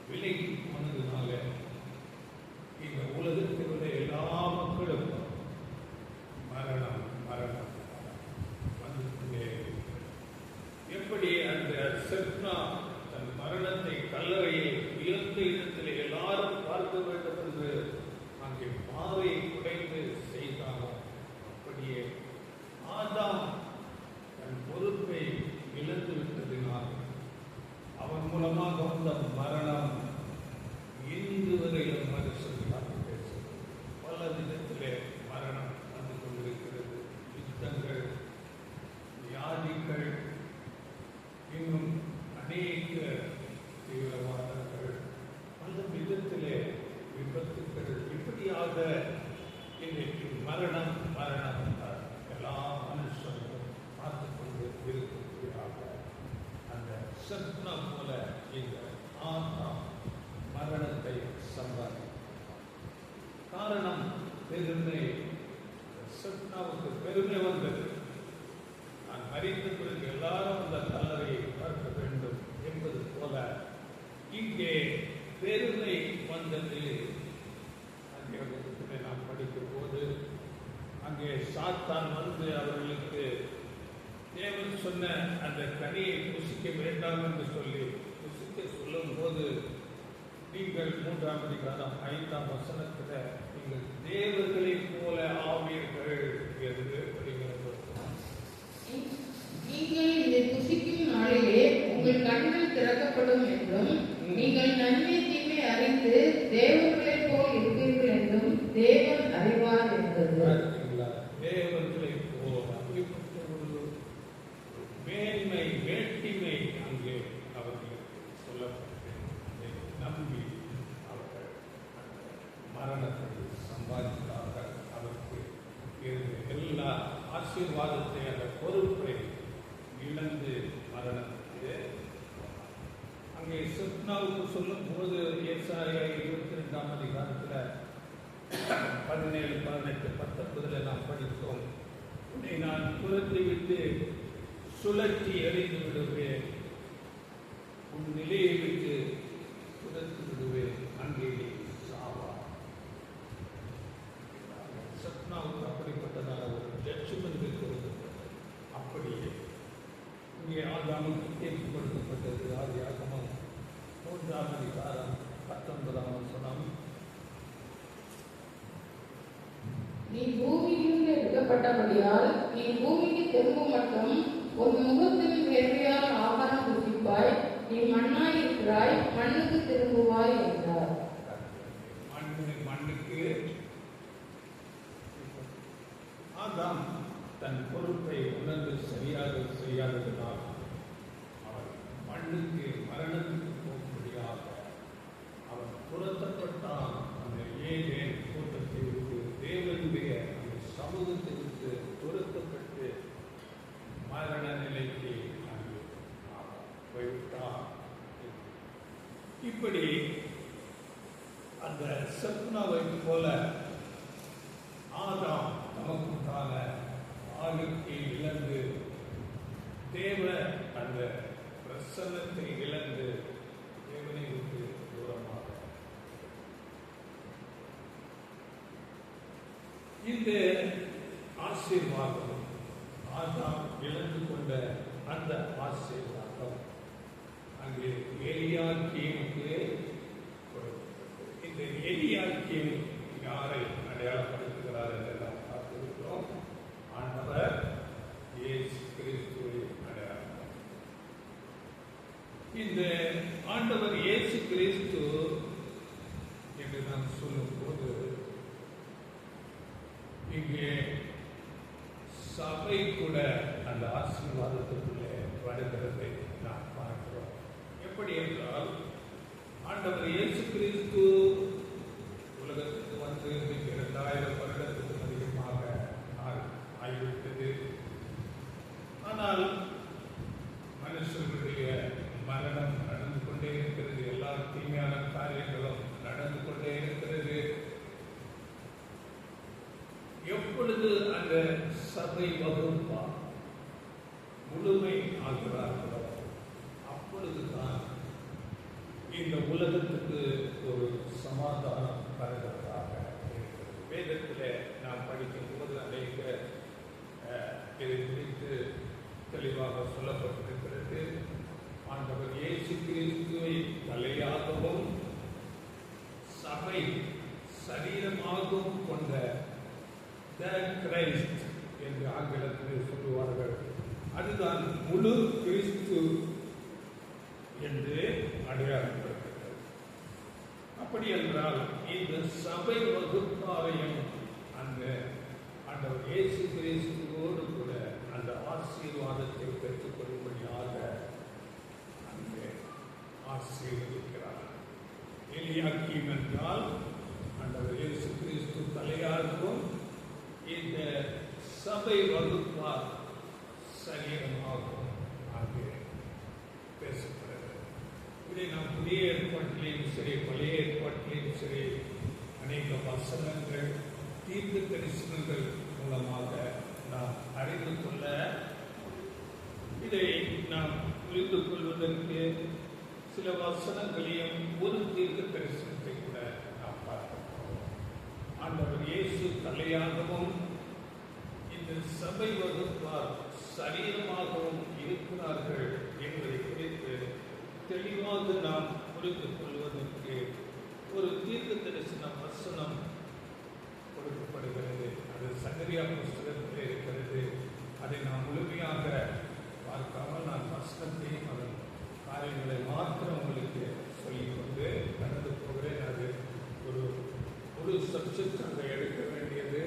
விலகி போனதுனால இந்த உலகத்தில் உள்ள எல்லா மக்களும் மரணம் மரணம் வந்துட்டே. எப்படி அந்த சித்னா தன் மரணத்தை கல்லறையை உயர்ந்த இடத்தில் எல்லாரும் பார்க்க வேண்டும் என்று அங்கே பாறையை குடைந்து செய்தானோ அப்படியே ஆதாம் தன் பொறுப்பை இழந்து விட்டதினால் அவன் மூலமாக வந்த மரணம் இன்று வரையிலும் மனுஷர்களாக பேசுகிறது. பல விதத்திலே மரணம் வந்து கொண்டிருக்கிறது. யுத்தங்கள், வியாதிகள், இன்னும் அநேக தீவிரவாதங்கள், பல விதத்திலே விபத்துக்கள், இப்படியாக இன்றைக்கு மரணம் மரணம் எல்லா மனுஷர்களும் பார்த்து கொண்டு இருக்கிறாங்க. அந்த சித்னா போல இந்த ஆதாம் மரணத்தை சம்பாதித்தார். காரணம் பெருமை. சித்னாவுக்கு பெருமை வந்தது. நான் மறித்த பிறகு எல்லாரும் அந்த கல்லறையை பார்க்க வேண்டும் என்பது போல இங்கே பெருமை வந்தது. அங்கே நாம் படிக்கும் போது அங்கே சாத்தான் வந்து அவர்களுக்கு தேவன் சொன்ன அந்த கனியை புசிக்க வேண்டாம் என்று சொல்லி புசிக்க சொல்லும் போது நீங்கள் 3ஆம் அதிகாரம் 5ஆம் வசனத்தில் நீங்கள் தேவர்களைப் போல ஆவீர்கள் என்று படிக்கிறது. நீங்கள் இதை புசிக்கும் நாளிலே உங்கள் கண்கள் திறக்கப்படும் என்றும் நீங்கள் நன்மை தீமை அறிந்து தேவர்களைப் போல் இருப்பீர்கள் என்றும் தேவன் அறிவார் என்றது. தேவர்களை போல் அப்படிப்பட்ட ஒரு மேன்மை வேட்டிமை அங்கே அவர்களுக்கு சொல்லப்பட்டு நம்பி அவர்கள் மரணத்தை சம்பாதித்தார்கள். அவருக்கு எல்லா ஆசீர்வாதத்தை அந்த பொறுப்பை இழந்து மரணத்தை அங்கே சித்னாவுக்கு சொல்லும் போது ஏசாயா 22ஆம் அதிகாரத்தில் 17, 18, 19 நாம் படித்தோம். உன்னை நான் புறத்தை விட்டு சுழற்றி எறிந்து விடுவேன், உன் நிலையை விட்டு சுழற்றி விடுவேன், அங்கே சாவா. சத்னாவுக்கு அப்படிப்பட்டதான ஒரு ஜட்ஜ்மெண்ட் இருக்கிறது. அப்படியே இங்கே ஆதாமுக்கு தீர்ப்பு கொடுக்கப்பட்டது. ஆதியாகமம் 3ஆம் அதிகாரம் 19ஆம் வசனம். நீ பூமியிலிருந்து எடுக்கப்பட்டபடியால் நீ பூமிக்கு திரும்பும் மட்டும் உன் முகத்தின் வேர்வையால் ஆகாரம் புசிப்பாய், நீ மண்ணாய் இருக்கிறாய், மண்ணுக்கு திரும்புவாய் என்றார். மண்ணுக்கு ஆதாம் தன் பொறுப்பை உணர்ந்து சரியாக செய்யாததினால் அவன் மண்ணுக்கு மரணத்துக்கு போகும்படியாக அவன் துரத்தப்பட்டான். அந்த ஏதேன் கூட்டத்தை விட்டு தேவனுடைய அந்த சமூகத்தை விட்டு துரத்தப்பட்டு மரண நிலைக்கு அங்கு போய்விட்டான். இப்படி அந்த சத்னாவை போல ஆதாம் நமக்குண்டான ஆளுக்கை இழந்து தேவ அந்த பிரசன்னத்தை இழந்து தேவனை விட்டு தூரமாக இந்த ஆசீர்வாதம் ஆதாம் இழந்து கொண்ட அந்த ஆசீர்வாதம் அங்கே எலியாக்கீமுக்கு கொடுக்கப்பட்டது. இந்த எலியாக்கீம் யாரை அடையாளப்படுத்துகிறார் என்று நாம் பார்த்திருக்கிறோம். ஆண்டவர் இயேசு கிறிஸ்துவை அடையாளம். இந்த ஆண்டவர் இயேசு கிறிஸ்து என்று நாம் சொல்லும்போது இங்கே சபை கூட அந்த ஆசீர்வாதத்துக்குள்ளே வருகிறதை நாம் பார்க்கிறோம். எப்படி என்றால் ஆண்டவர் இயேசு கிறிஸ்து உலகத்துக்கு வந்து 2000 வருடத்துக்கு அதிகமாக ஆகிவிட்டது. ஆனால் மனுஷர்களுடைய மரணம் நடந்து கொண்டே இருக்கிறது. எல்லா தீமையான காரியங்களும் நடந்து கொண்டே இருக்கிறது. எப்பொழுது அந்த சபை வகுப்பா முழுமை ஆகிறார்களோ அப்பொழுதுதான் இந்த உலகத்துக்கு ஒரு சமாதானம் வருகிறதாக இருக்கிறது. வேதத்தில் நாம் படிக்கும் போது அநேக இதை குறித்து தெளிவாக சொல்லப்பட்டிருக்கிறது. ஆண்டவர் இயேசு கிறிஸ்துவை தலையாகவும் சபை சரீரமாகவும் கொண்ட கிரைஸ்ட் என்று ஆங்கிலத்தில் சொல்லுவார்கள். அதுதான் முழு கிறிஸ்து என்று அடையாளப்படுகிறது. அப்படி என்றால் இந்த சபை வகுப்பாரையும் அந்த ஆண்டவர் இயேசு கிறிஸ்துவோடு கூட அந்த ஆசீர்வாதத்தை பெற்றுக் கொள்ளும்படியாக அங்கே ஆசீர்வதிக்கிறார். எலியாக்கீம் என்றால் ஆண்டவர் இயேசு கிறிஸ்து தலையாகவும் இந்த சபை வகுப்பார் சரீரமாகவும் அங்கே பேசப்படுகிறது. இதை நாம் புதிய ஏற்பாட்டிலையும் சரி பழைய ஏற்பாட்டிலையும் சரி அநேக வசனங்கள் தீர்க்க தரிசனங்கள் மூலமாக நாம் அறிந்து கொள்ள இதை நாம் புரிந்து கொள்வதற்கு சில வசனங்களையும் ஒரு தீர்க்க தரிசனத்தை கூட நாம் பார்க்கிறோம். ஆண்டவர் இயேசு தலையாகவும் இந்த சபை வகுப்பார் சரீரமாகவும் இருக்கிறார்கள் என்பதை குறித்து தெளிவாக நாம் புரிந்து கொள்வதற்கு ஒரு தீர்க்க தரிசன வசனம் கொடுக்கப்படுகிறது. அது சகரியா புஸ்தகத்தில் இருக்கிறது. அதை நாம் முழுமையாக பார்க்காமல் நான் வசனத்தையும் அதன் காரியங்களை மாத்திரம் உங்களுக்கு சொல்லிக்கொண்டு கடந்து போகிறேன். அது ஒரு சப்ஜெக்ட் அங்கே எடுக்க வேண்டியது.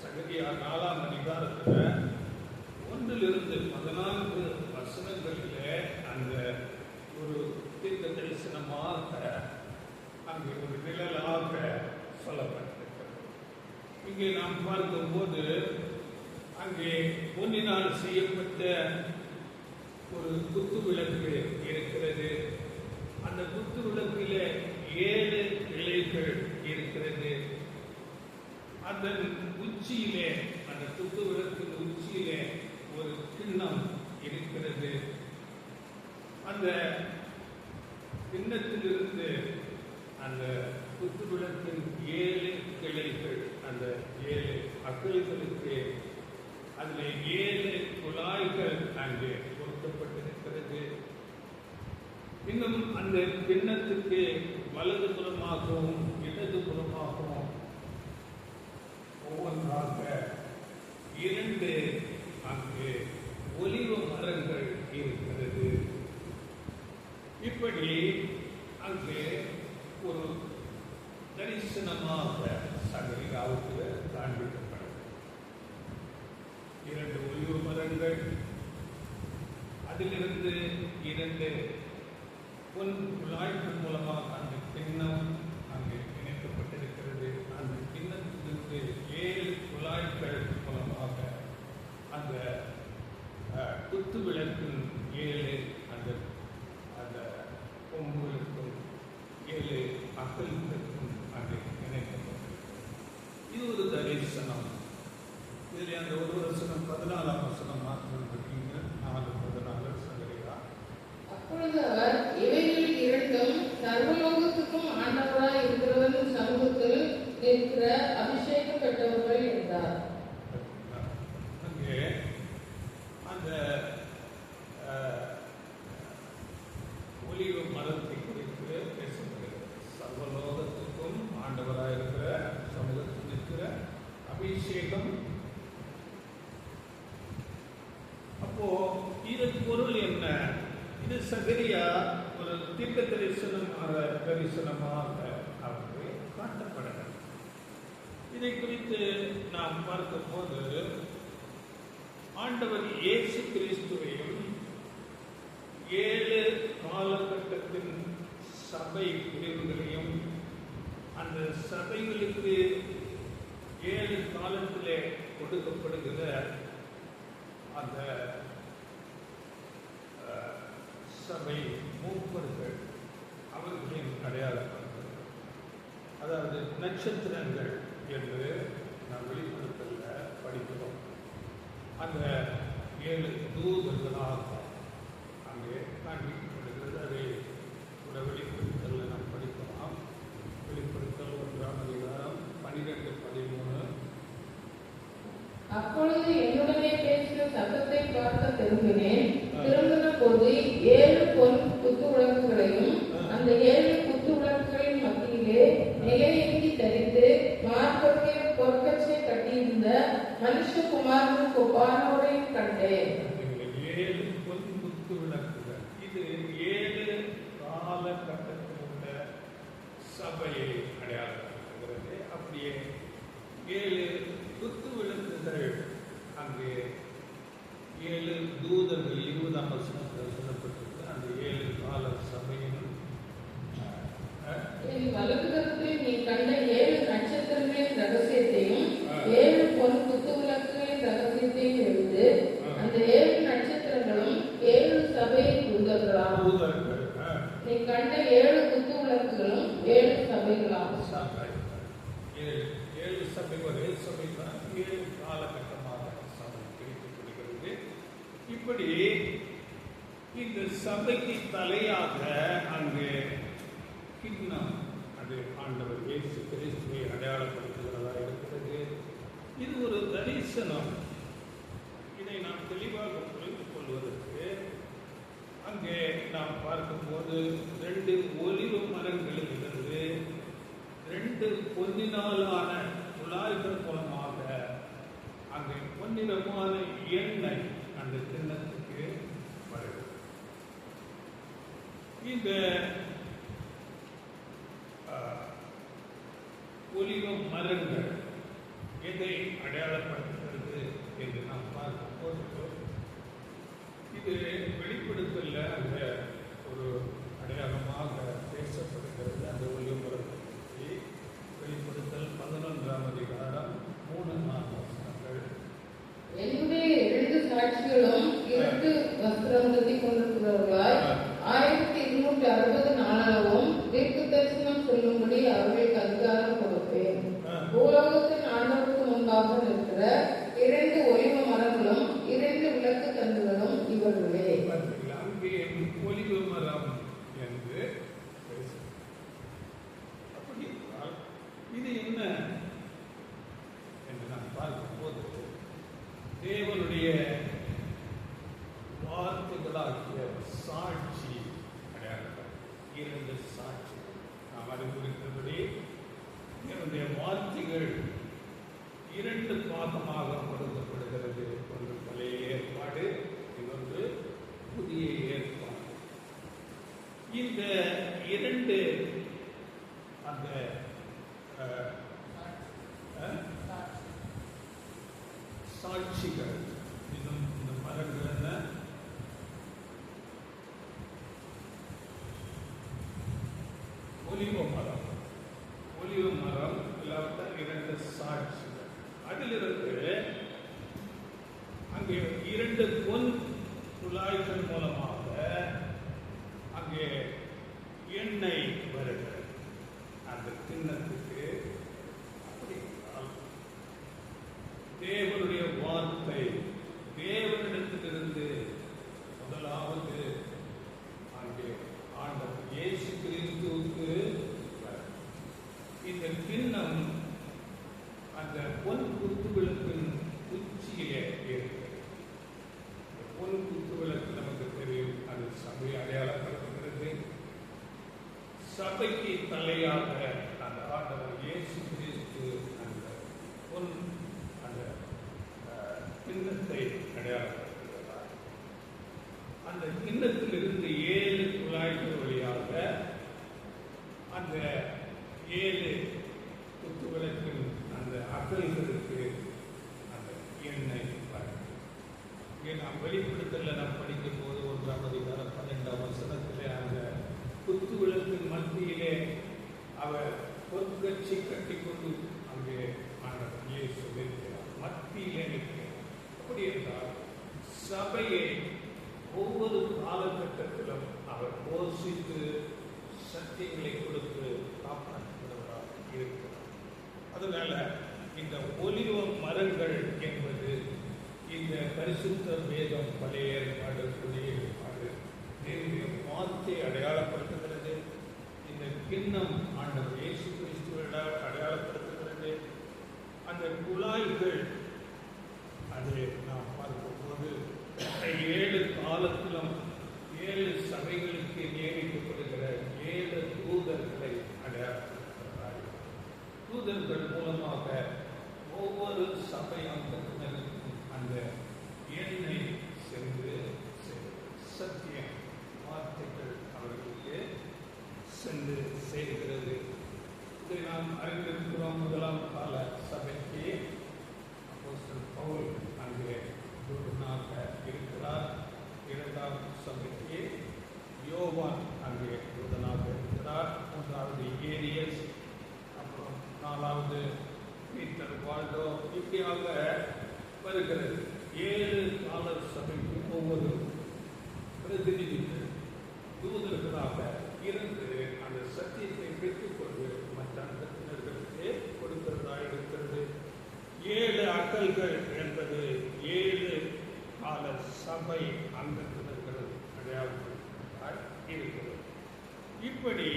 சகரியா 4ஆம் அதிகாரத்தில் 1 to 14 வசனங்களிலே அந்த ஒரு தீர்க்க தரிசனமாக அங்கே ஒரு நிழலாக சொல்லப்பட்டிருக்கிறது. இங்கே நாம் பார்க்கும்போது அங்கே பொன்னினால் செய்யப்பட்ட ஒரு குத்து விளக்கு இருக்கிறது. அந்த குத்து விளக்கிலே 7 இலைகள் இருக்கிறது. அதன் உச்சியிலே அந்த குத்து விளக்கின் உச்சியிலே ஒரு கிண்ணம் இருக்கிறது. அந்த கிண்ணத்திலிருந்து அந்த குத்து விளக்கின் 7 கிளைகள், அந்த 7 அகல்களுக்கு அதில் 7 குழாய்கள் அங்கே பொருத்தப்பட்டிருக்கிறது. இன்னும் அந்த கிண்ணத்துக்கு வலது புறமாகவும் இடது புறமாகவும் ஒவ்வொன்றாக 2 அங்கே ஒலிவ மரங்கள் இருக்கிறது. இப்படி அங்கே ஒரு தரிசனமாக சகரியாவுக்கு காண்பிக்கப்படும். 2 ஒலிவ மரங்கள், அதிலிருந்து 2 பொன் குழாய்கள் மூலமாக அந்த கிண்ணம் அங்கே இணைக்கப்பட்டிருக்கிறது. அந்த கிண்ணத்திலிருந்து 7 குழாய்கள் மூலமாக அந்த குத்து விளக்கின் 7 அந்த அந்த கொம்புகளுக்கும் 7 அகல்களுக்கும் அங்கே இணைக்கப்பட்டிருக்கிறது. இது ஒரு தரிசனம். இதில் அந்த ஒரு வசனம் 14ஆம் வசனம் மாத்திரம் இருக்கீங்க. 4:14 சகரியா. அப்பொழுது அவர் இவைகளில் 2 சர்வலோகத்துக்கும் ஆண்டவராய் இருக்கிறவரின் சமூகத்தில் நிற்கிற அபிஷேகம் பெற்றவர்கள் அபிஷேகம். அப்போ இதன் பொருள் என்ன? இது சகரியா ஒரு தீர்க்க தரிசனமாக அவருக்கு காட்டப்படுகிறது. இதை குறித்து நாம் பார்க்கும்போது ஆண்டவர் இயேசு கிறிஸ்துவையும் 7 காலகட்டத்தின் சபை பிரிவுகளையும் அந்த சபைகளுக்கு 7 காலத்திலே கொடுக்கப்படுகிற அந்த சபை மூப்பர்கள் அவர்களின் அடையாளப்படுத்துகிறது. அதாவது நட்சத்திரங்கள் என்று நாம் வெளிப்படுத்தல படிக்கிறோம். அந்த 7 தூதர்களாக அங்கே காண்பிக்கப்படுகிறது. அதை கூட வெளிப்படுத்தல நாம் படிக்கலாம். வெளிப்படுத்தல் 1ஆம் அதிகாரம் 12-13. அப்பொழுது என்னுடனே பேசின சத்தத்தை பார்க்க திரும்பினேன். திரும்பின போது 7 பொன் குத்து விளக்குகளையும் அந்த 7 குத்து விளக்குகளின் மத்தியிலே நிலையங்கி தரித்து மார்பொருடைய பொற்கச்சை கட்டியிருந்த மனுஷகுமாரனுக்கு ஒப்பானவரையும் கண்டேன். 7 பொன் குத்து விளக்குகள். இது 7 காலகட்டத்தில் உள்ள சபையை அடையாளப்படுத்துகிறது. அப்படியே 7 குத்து விளக்குகள் அங்கே 7 தூதர்கள் 20ஆம் வசனத்தில் சொல்லப்பட்டிருக்கு. அந்த 7 கால சபையின் என் வலதுகரத்தில் நீ கண்ட 7 நட்சத்திரங்களின் ரகசியத்தையும் 7 பொன் குத்து விளக்குகளின் ரகசியத்தையும் எழுது. அந்த 7 நட்சத்திரங்களும் 7 சபை தூதர்களாம். நீ கண்ட 7 குத்து விளக்குகளும் 7 சபைகளாம். 7 சபை ஒரே சபை தான். 7 காலகட்டமாக சபை பிரிக்கப்படுகிறது. இப்படி இந்த சபைக்கு தலையாக அங்கே கிண்ணம், அது ஆண்டவர் இயேசு கிறிஸ்துவை அடையாளப்படுத்துகிறதா இருக்கிறது. இது ஒரு தரிசனம். இதை நாம் தெளிவாக புரிந்து கொள்வதற்கு அங்கே நாம் பார்க்கும்போது 2 ஒலிவ மரங்களில் இருந்து 2 பொன்னினாலான குழாய்கள் மூலமாக அங்கே பொன்னிறமான எண்ணெய் அந்த கிண்ணத்துக்கு வருகிறது. இந்த ஒலிவ மரங்கள் எதை அடையாளப்படுத்துகிறது என்று நாம் பார்க்கும்போது இது வெளிப்படுத்தல அந்த ஒரு அடையாளமாக பேசப்படுகிறது. அந்த ஒலிவ மரத்தை பற்றி வெளிப்படுத்தல் 11ஆம் அதிகாரம் 3-4 வசனங்கள். என்னுடைய 2 சாட்சிகளும் 2 வஸ்திரம் கட்டி கொண்டிருக்கிறவர்களாய் 1260 நாளாகவும் தீர்க்க தரிசனம் சொல்லும்படி அவர்களுக்கு அதிகாரம் கொடுப்பேன். பூலோகத்தின் ஆண்டவருக்கு முன்பாக இருக்கிற 2 ஒலிவ மரங்களும் 2 விளக்கு தண்டுகளும் இவர்களே. அங்கே ஒலிவ மரம் என்று அப்படி என்றால் இது என்ன என்று நாம் பார்க்கும்போது தேவனுடைய வார்த்தைகளாகிய சாட்சி அடையாளம். 2 சாட்சி நாம் அறிந்திருக்கிறபடி என்னுடைய வார்த்தைகள் 2 பாகமாக கொடுக்கப்படுகிறது. ஒன்று பழைய ஏற்பாடு, இன்னொன்று புதிய ஏற்பாடு. இந்த 2 அந்த சாட்சிகள், இன்னும் இந்த மரங்கள் என்ன? ஒலிவ மரம். ஒலிவ மரம் இல்லாத 2 சாட்சிகள். அதிலிருந்து அங்கே 2 பொன் குழாய்கள் மூலமாக அங்கே எண்ணெய் வருகிறது அந்த கிண்ணத்துக்கு. அப்படி தேவனுடைய வார்த்தை தேவனிடத்திலிருந்து முதலாவது அங்கே ஆண்டவர் இயேசு கிறிஸ்துவுக்கு இந்த கிண்ணம் அந்த பொன் குத்துவிளக்கின் உச்சியிலே இருக்கிறது. பொன் குத்துவிளக்கு நமக்கு தெரியும், அது சபை அடையாளப்படுத்துகிறது. சபைக்கு தலையாக அந்த ஆண்டவர் இயேசு கிறிஸ்து அந்த பொன் கிண்ணத்தை அடையாளப்படுத்துகிறார். அந்த கிண்ணத்திலிருந்து 7 குழாய்கள் வழியாக அந்த 7 குத்து விளக்கின் அந்த அகல்களுக்கு அந்த எண்ணெய் வரும். இங்கே நாம் வெளிப்படுத்தல நாம் படிக்கும் போது 1ஆம் அதிகாரம் 12ஆம் வசனத்திலே அந்த குத்து விளக்கின் மத்தியிலே அவர் பொற்கட்சி கட்டிக்கொண்டு அங்கே ஆண்டவர் இயேசு இருக்கிறார், மத்தியிலே நிற்கிறார். அப்படி என்றால் சபையை ஒவ்வொரு காலகட்டத்திலும் அவர் போஷித்து சத்தியங்களை கொடுத்து காப்பாற்றுகிறவராக இருக்கிறார். அதனால இந்த ஒலிவ மரங்கள் என்பது இந்த பரிசுத்த வேதம், பழைய ஏற்பாடு, புதிய ஏற்பாடு, தேவனுடைய வார்த்தையை அடையாளப்படுத்துகிறது. இந்த கிண்ணம் ஆண்டவர் இயேசு கிறிஸ்துவிட அடையாளப்படுத்துகிறது. அந்த குழாய்கள் அதை நாம் பார்க்கும்போது 7 காலத்திலும் 7 சபைகளுக்கு நியமிக்கப்படுகிற 7 தூதர்களை அடையாளப்படுத்துகிறார்கள். தூதர்கள் மூலமாக ஒவ்வொரு சபை அங்கத்தினருக்கும் அந்த எண்ணெய் சென்று சத்தியம் வார்த்தைகள் அவர்களுக்கு சென்று சேர்கிறது. இதை நாம் அறிந்திருக்கிறோம். 1ஆம் கால சபைக்கு அப்போஸ்தலன் பவுல் அங்கே தூதனாக இருக்கிறார். 2ஆம் சபைக்கு யோவான் அங்கே தூதனாக இருக்கிறார். 3வது ஏரியஸ், அப்புறம் 4வது பீட்டர் வால்டோ, இப்படியாக வருகிறது. 7 கால சபைக்கு ஒவ்வொரு பிரதிநிதிகள் தூதர்களாக இருந்து அந்த சத்தியத்தை பெற்றுக்கொண்டு மற்ற அங்கத்தினர்களுக்கு கொடுக்கிறதா இருக்கிறது. 7 அகல்கள் என்பது 7 கால சபை அங்கத்தினர்கள் அடையாளப்படுத்தப்பட்டால் இருக்கிறது. இப்படி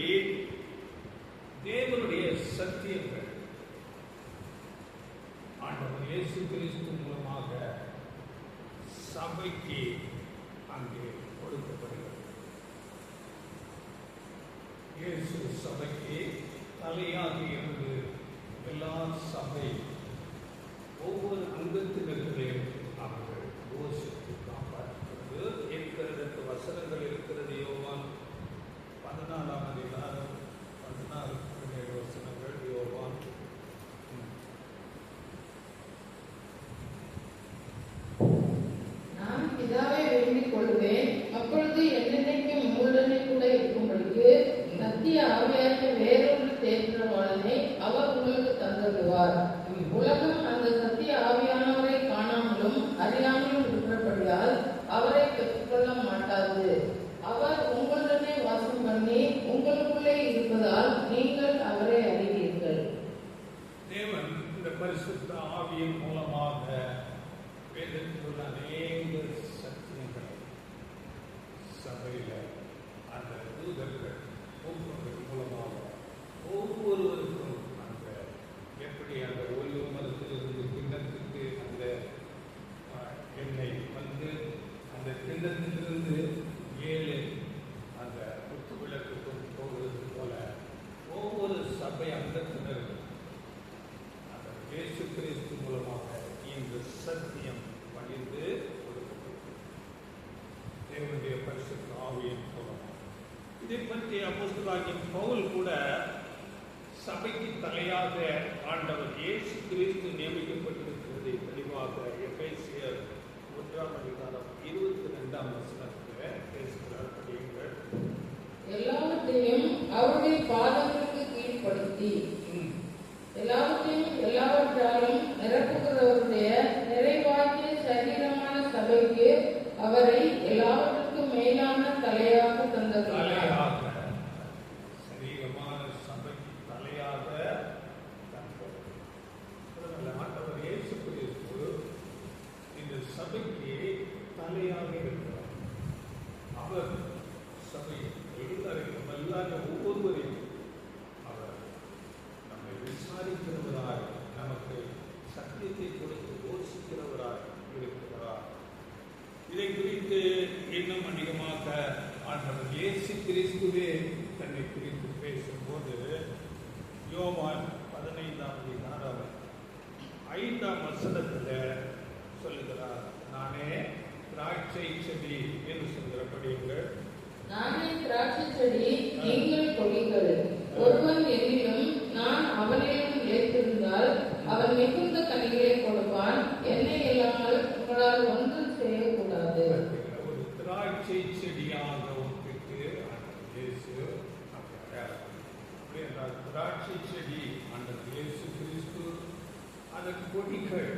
தேவனுடைய சத்தியங்கள் ஆண்டவர் இயேசு கிறிஸ்து மூலமாக சபைக்கு அங்கே கொடுக்கப்படுகிறது. இயேசு சபைக்கு தலையாக இருந்து எல்லா சபை ஒவ்வொரு அங்கத்தினர்களையும் அவர்கள் போஷித்து காப்பாற்றுகிறது. இருக்கிறதற்கு வசனங்கள் இருக்கிறது. யோவான் 14ஆம் அதிகாரம் 14 வசனங்கள். யோவான் நான் பிதாவை வேண்டிக் கொள்வேன், அப்பொழுது என்னென்னைக்கும் உங்களுடனே கூட இருக்கும்படிக்கு சத்திய ஆவியாகிய வேறொரு தேற்றவாளனை அவர் உங்களுக்கு தந்தருவார். உலகம் அந்த சத்திய ஆவியானவரை காணாமலும் அறியாமலும் இருக்கிறபடியால் அவரை பெற்றுக்கொள்ள மாட்டாது. அவர் உங்களுடனே வாசம் பண்ணி உங்களுக்குள்ளே இருப்பதால் நீங்கள் அவரை அறிவீர்கள். தேவன் இந்த பரிசுத்த ஆவியின் மூலமாக வேதத்தில் உள்ள அநேக சத்தியங்களை சபையில அந்த தூதர்கள் ஒவ்வொரு மூலமாக ஒவ்வொருவருக்கும் அந்த எப்படி அந்த ஒலிவ மரத்திலிருந்து கிண்ணத்துக்கு அந்த எண்ணெய் வந்து அந்த கிண்ணத்திலிருந்து 7 அந்த குத்து விளக்குக்கு போகிறது போல ஒவ்வொரு சபை அங்கத்தினரும் அந்த இயேசு கிறிஸ்து மூலமாக இந்த சத்தியம் பகிர்ந்து கொடுக்கப்பட்டது. தேவனுடைய பரிசுத்த ஆவியின் மூலமாக இதை பற்றி அப்போஸ்தலனாகிய பவுல் கூட சபைக்கு தலையாக ஆண்டவர் இயேசு கிறிஸ்து நியமிக்கப்பட்டிருக்கிறதை தெளிவாக எபேசியர் 1ஆம் அதிகாரம் 22ஆம் வசனத்தில் பேசுகிறார். படியுங்கள். எல்லாவற்றையும் அவருடைய பாதங்களுக்கு கீழ்ப்படுத்தி எல்லாவற்றையும் எல்லாவற்றாலும் நிரப்புகிறவருடைய நிறைவாகிய சரீரமான சபைக்கு அவரை எல்லாவற்றுக்கும் மேலான தலையாக தந்தருளார். சரீரமான சபைக்கு தலையாக ஆண்டவர் இயேசு கிறிஸ்து இந்த சபைக்கு தலையாக இருக்கிறார். அவர் சபை எல்லாரும் ஒவ்வொருவரையும் அவர் நம்மை விசாரிக்கிறவராய், நமக்கு சத்தியத்தை கொடுத்து போஷிக்கிறவராய் இருக்கிறார். இதை குறித்து இன்னும் அதிகமாக ஆண்டவர் இயேசு கிறிஸ்துவே தன்னை குறித்து பேசும்போது யோவான் 15ஆம் அதிகாரம் 5ஆம் வசனத்தில் சொல்லுகிறார். சொல்லுகிறார், நானே திராட்சை செடி என்று சொல்கிறபடியுங்கள். நானே திராட்சை செடி, நீங்கள் கொடிகள். ஒருவன் என்னிலும் நான் அவனிலும் நிலைத்திருந்தால் அவன் மிகுந்த கனிகளை கொடுப்பான். என்னை இல்லாமல் உங்களால் ஒன்றும் செய்யக்கூடாது. ஒரு திராட்சை செடியாக ஒப்பிட்டு இயேசு திராட்சை செடி ஆண்டவர் இயேசு கிறிஸ்து, அதன் கொடிகள்.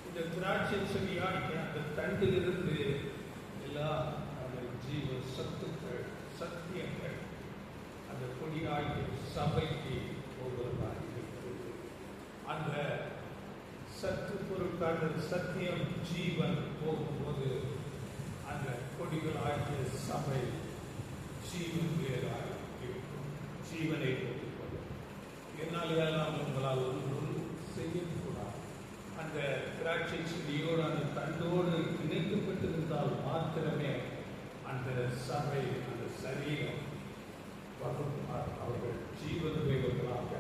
இந்த திராட்சை செடியாகிய அந்த தண்டிலிருந்து எல்லா ஜீவ சத்துக்கள், சத்தியங்கள் அந்த கொடியாகிய சபைக்கு போகிறதாக இருக்கிறது. அந்த சத்து பொருட்கான சத்தியம் ஜீவன் போகும்போது அந்த கொடிகளாகிய சபை ஜீவன் வேறாக இருக்கும், ஜீவனை பெற்றுக்கொள்ளும். என்னாலெல்லாம் உங்களால் ஒன்றும் செய்யக்கூடாது. அந்த திராட்சை செடியோடு அந்த தண்டோடு இணைக்கப்பட்டிருந்தால் மாத்திரமே அந்த சபை, அந்த சரீரம் அவர்கள் ஜீவனுடையவர்களாக,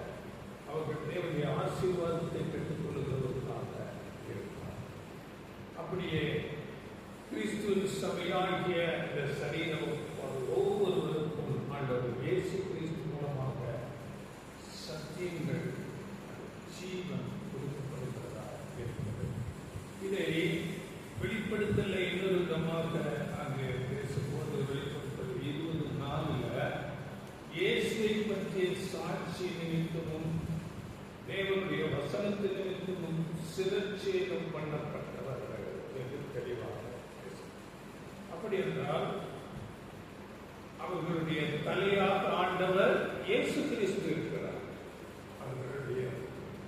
அவர்கள் தேவனுடைய ஆசீர்வாதத்தை பெற்றுக் கொள்ளுகிறவர்களாக இருக்கிறார். அப்படியே கிறிஸ்துவின் சபையாகிய இந்த சரீரம் ஒவ்வொருவருக்கும் ஆண்டவர் இயேசு கிறிஸ்து மூலமாக சத்தியங்கள், ஜீவன் கொடுக்கப்படுகிறதா இருக்கிறது. இதை வெளிப்படுத்தல இன்னொரு விதமாக அங்கு பேசும்போது வெளிப்படுத்தல் 24 இயேசுவை பற்றிய சாட்சி நிமித்தமும் தேவனுடைய வசனத்து நிமித்தமும் சிரச்சேதம் பண்ணப்பட்டவர்கள் என்று தெளிவாக பேசுகிறார். அப்படி என்றால் அவர்களுடைய தலையாக ஆண்டவர் இயேசு கிறிஸ்து இருக்கிறார். அவர்களுடைய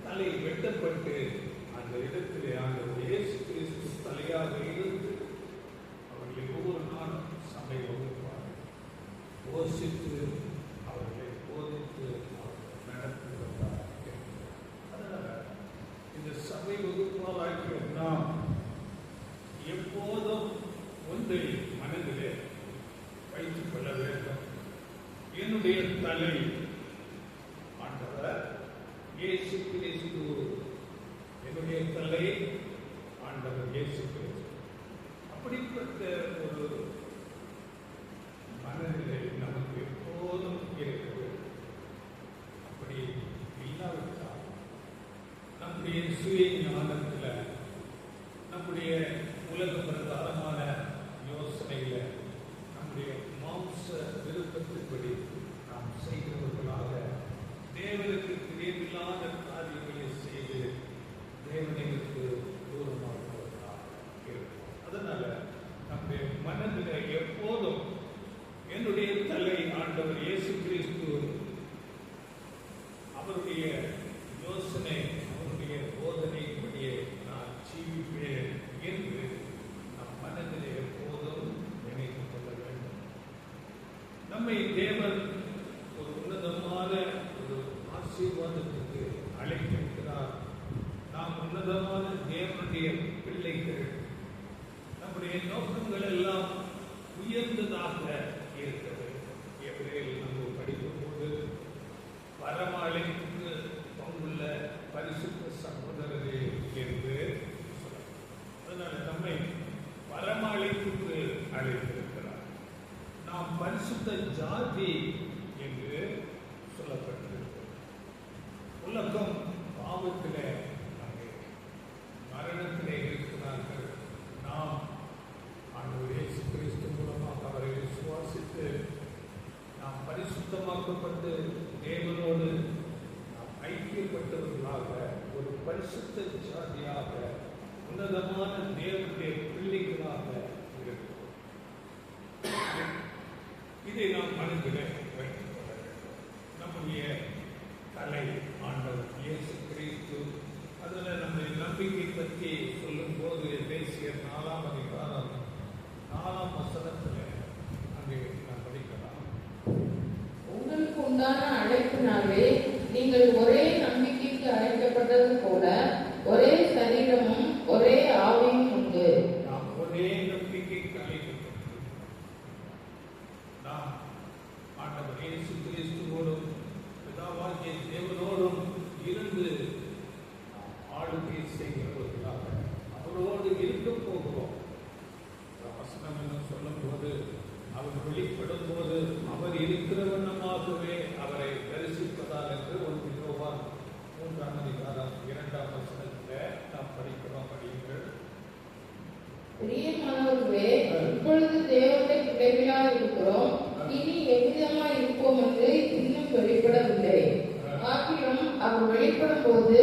தலை வெட்டப்பட்டு அந்த இடத்திலே ஆண்டவர் இயேசு கிறிஸ்து தலையாக இருந்து அவர்களை ஒவ்வொரு நாளும் சபை வகுப்பார்கள், போஷித்து அவர்களை போதித்து நடத்தி வந்தார். அதனால இந்த சபை வகுப்பாளாகிய நாம் எப்போதும் ஒன்றை மனதிலே வைத்துக் கொள்ள வேண்டும். என்னுடைய தலை ஆண்டவர் இயேசு கிறிஸ்து, என்னுடைய தலை ஆண்டவர் இயேசு கிறிஸ்து. அப்படிப்பட்ட ஒரு மனநிலை நமக்கு எப்போதும் இருக்கிறது. அப்படி இல்லாவிட்டால் நம்முடைய சுய ஞானத்தில், நம்முடைய உலக பிரகாரமான யோசனையில, நம்முடைய மாம்ச விருப்பத்தின்படி நாம் செய்கிறவர்களாக தேவனுக்கு தேவையில்லாத காரியங்களை செய்து தேவனுக்கு தூரமானவர்களாக இருக்கும். அதனால நம்முடைய மனதில் எப்போதும் என்னுடைய தலை ஆண்டவர் இயேசு கிறிஸ்து, அவருடைய யோசனை, அவருடைய போதனைப்படியே நான் ஜீவிப்பேன் என்று நம் மனதில் எப்போதும் நினைத்துக் கொள்ள வேண்டும். நம்மை தேவன் ஒரு உன்னதமான ஒரு ஆசீர்வாதத்துக்கு அழைத்திருக்கிறார். நாம் உன்னதமான தேவனுடைய பிள்ளைகள். நம்முடைய நோக்கங்கள் எல்லாம் உயர்ந்ததாக இருக்கிறது. எபிரேயரில் நம்ம படிக்கும் போது வரமழைக்கு பங்குள்ள பரிசுத்த சகோதரரே என்று சொல்றார். அதனால நம்மை வரமழைப்புக்கு அழைத்திருக்கிறார். நாம் பரிசுத்த ஜாதி என்று சொல்லப்பட்டிருக்கிறது. உலகம் பாவத்திலே, மரணத்திலே இருக்கிறார்கள். நாம் ஆண்டவர் இயேசு கிறிஸ்து மூலமாக அவரை விசுவாசித்து நாம் பரிசுத்தமாக்கப்பட்டு தேவனோடு நாம் ஐக்கியப்பட்டவர்களாக ஒரு பரிசுத்த ஜாதியாக உன்னதமான தேவனுடைய பிள்ளைகளாக இருக்கிறோம். இதை நாம் மனதிலே வைத்துக் கொள்ள வேண்டும். நம்முடைய தலை ஆண்டவர் இயேசு கிறிஸ்து. அதில் நம்முடைய நம்பிக்கை பற்றி சொல்லும் போது எபேசியர் 4ஆம் அதிகாரம் 4ஆம் வசனத்தில் அங்கே நாம் படிக்கலாம். உங்களுக்கு உண்டான அழைப்பினாலே நீங்கள் ஒரே நம்பிக்கைக்கு அழைக்கப்பட்டது போல ஒரே சரீரமும் ஒரே ஆவியும் உண்டு. நாம் ஒரே நம்பிக்கைக்கு அழைக்கப்பட்டோம். நாம் ஆண்டவர் இயேசு கிறிஸ்துவோடும் பிதாவாகிய தேவனோடும் இருந்து ஆளுகை செய்கிறவர்களாக இருக்கிறோம். இனி எவ்விதமாய் இருப்போம் என்று இன்னும் வெளிப்படவில்லை. ஆகிலும் அவர் வெளிப்படும் போது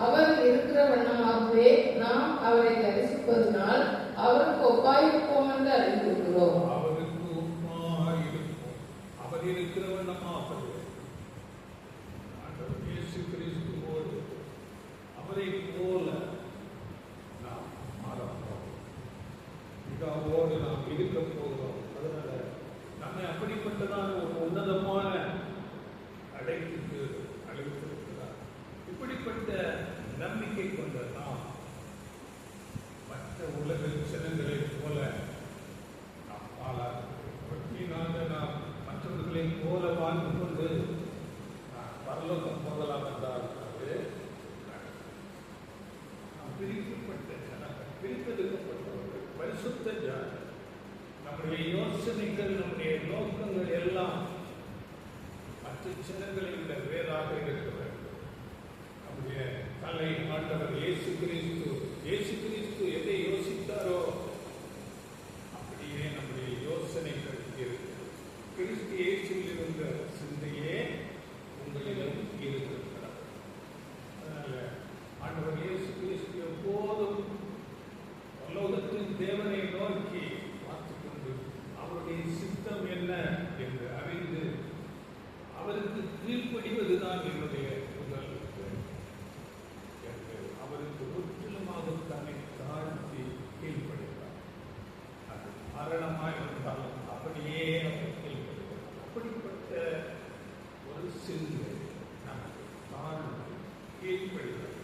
அவர் இருக்கிற வண்ணமாகவே நாம் அவரை தரிசிப்பதனால் அவருக்கு ஒப்பாயிருப்போம் என்று அறிந்திருக்கிறோம். அவருக்கு ஒப்பாயிருப்போம். அவர் இருக்கிற வண்ணமாகவே ஆண்டவர் இயேசு கிறிஸ்துவோடு அவரை போல நாம் மாறப்போம். பிதாவோடு நாம் இருக்க போகிறோம். அதனால நம்மை அப்படிப்பட்டதான ஒரு உன்னதமான அழைப்புக்கு அழைத்திருக்கிறார். இப்படிப்பட்ட நம்பிக்கை கொண்ட நாம் மற்ற உலக ஜனங்களைப் போல நாம் வாழாத நாம் மற்றவர்களைப் போல வாழ்ந்து கொண்டு நாம் பரலோகம் போகலாம் என்றால் அது நாம் பிரிக்கப்பட்ட ஜனங்கள், பிரித்தெடுக்கப்பட்டவர்கள், பரிசுத்த ஜாதி. நம்முடைய யோசனைகள், நம்முடைய நோக்கங்கள் எல்லாம் மற்ற ஜனங்களை விட வேறாக இருக்க வேண்டும். நம்முடைய தலை ஆண்டவர் இயேசு கிறிஸ்து, இயேசு கிறிஸ்து எதை யோசித்தாரோ அப்படியே நம்முடைய யோசனைகள் இருக்கு. கிறிஸ்து இயேசுவில் இருந்த சிந்தையே உங்களிடம் இருக்கிறார். அதனால ஆண்டவர் இயேசு கிறிஸ்து எப்போதும் பரலோகத்தின் தேவனை நோக்கி பார்த்துக் கொண்டு அவருடைய சித்தம் என்ன என்று அறிந்து அவருக்கு கீழ்ப்படிவதுதான் என்னுடைய முதல் என்று அவருக்கு முற்றிலுமாக தன்னை தாழ்த்தி கீழ்ப்படுகிறார். அது மரணமாக இருந்தாலும் அப்படியே அவர் கீழ்ப்படுகிறார். அப்படிப்பட்ட ஒரு சிந்தை நமக்கு தாழ்ந்து கீழ்ப்படுகிறார்.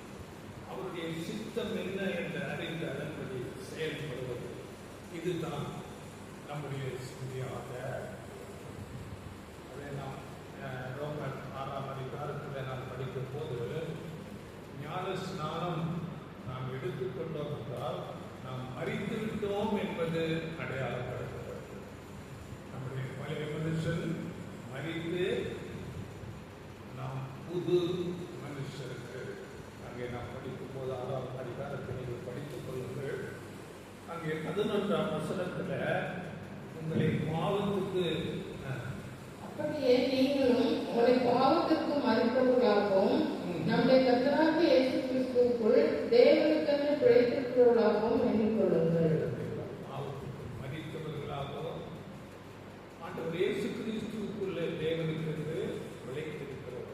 அவருடைய சித்தம் என்ன என்று அறிந்து அதன்படி செயல்படுவது, இதுதான் நம்முடைய சிந்தையாக. அதை நாம் ரோமர் 6ஆம் அதிகாரத்தில் நாம் படிக்கும் போது ஞான ஸ்நானம் நாம் எடுத்துக்கொண்டோம் என்றால் நாம் மரித்து விட்டோம் என்பது அடையாளப்படுத்தப்பட்டது. நம்முடைய பழைய மனுஷன் மரித்து நாம் புது மனுஷருக்கு அங்கே நாம் படிக்கும் போது 6ஆம் அதிகாரத்தை நீங்கள் படித்துக் கொள்ளுங்கள். அங்கே 11ஆம் வசனத்தில் உங்களை பாவத்துக்கு அப்படியே நீங்களும் உங்களை பாவத்திற்கு மறித்தவர்களாகவும் நம்முடைய கர்த்தராகிய இயேசு கிறிஸ்துவுக்குள் தேவனுக்கென்று பிழைத்திருக்கிறவர்களாகவும் எண்ணிக்கொள்ளுங்கள். மறித்தவர்களாகவும் ஆண்டவர் இயேசு கிறிஸ்துவுக்குள்ள தேவனுக்கென்று பிழைத்திருக்கிறோம்.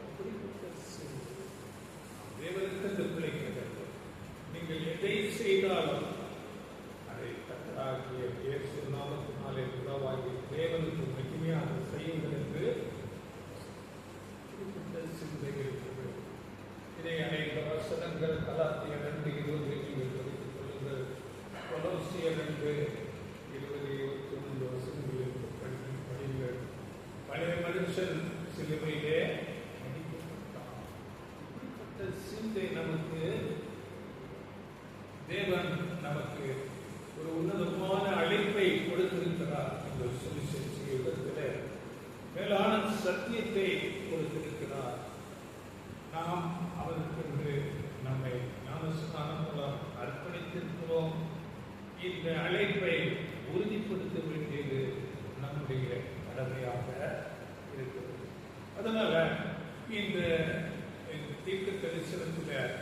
தேவனுக்கென்று பிழைக்க வேண்டும். நீங்கள் எதை செய்தாலும் அதை கர்த்தராகிய இயேசு நாமத்தினாலே உறவாகி தேவனுக்கு மகிமையாக செய்யுங்கள் என்று குறிப்பிட்ட சிந்தை இருக்கிறது. இதை அநேக வசனங்கள் கலாத்தியர் 2:20 நீங்கள் படித்துக் கொள்ளுங்கள். கொலோசியர் 2:20-21 வசனங்களில் படியுங்கள். பழைய மனுஷன் சிலுவையிலே மடிக்கப்பட்டான். இப்படிப்பட்ட சிந்தை நமக்கு தேவன் நமக்கு ஒரு உன்னதமான அழைப்பை கொடுத்திருக்கிறார். இந்த சுவிசேஷ யுகத்தில் மேலான சத்தியத்தை கொடுத்திருக்கிறார். நாம் அவருக்கு நம்மை ஞானஸ்நானம் மூலம் அர்ப்பணித்திருக்கிறோம். இந்த அழைப்பை உறுதிப்படுத்த வேண்டியது நம்முடைய கடமையாக இருக்கிறது. அதனால இந்த தீர்க்க தரிசனத்தில்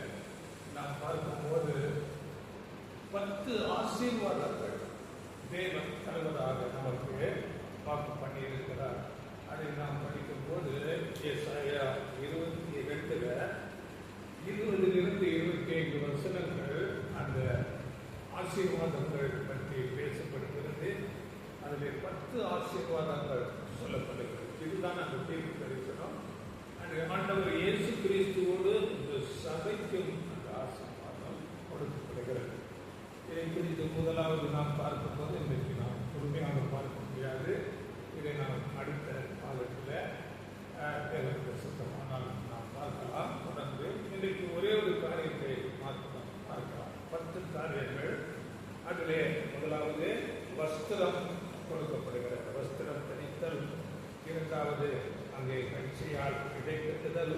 நாம் பார்க்கும்போது 10 ஆசீர்வாதங்கள் தேவன் தருவதாக நமக்கு வாக்கு பண்ணியிருக்கிறார். அதை நாம் படிக்கும் போது ஏசாயா 22:20-25 வசனங்கள் அந்த ஆசீர்வாதங்கள் பற்றி பேசப்படுகிறது. அதில் 10 ஆசீர்வாதங்கள் சொல்லப்படுகிறது. இதுதான் அந்த தீர்க்க தரிசனம். அந்த ஆண்டவர் இயேசு கிறிஸ்துவோடு இந்த சபைக்கும் அந்த ஆசீர்வாதம் கொடுக்கப்படுகிறது. இதை குறித்து முதலாவது நாம் பார்க்கும்போது இன்றைக்கு நாம் பொறுமையாக பார்க்க முடியாது. இதை நாம் அடுத்த காலத்தில் தேவனுக்கு சுத்தமானால் நாம் பார்க்கலாம். தொடர்ந்து இன்றைக்கு ஒரே ஒரு காரியத்தை பார்க்கலாம். 10 காரியங்கள். அதிலே முதலாவது வஸ்திரம் கொடுக்கப்படுகிறது. வஸ்திரம் தரித்தல். இரண்டாவது அங்கே கட்சியால் இடைக்கட்டுதல்.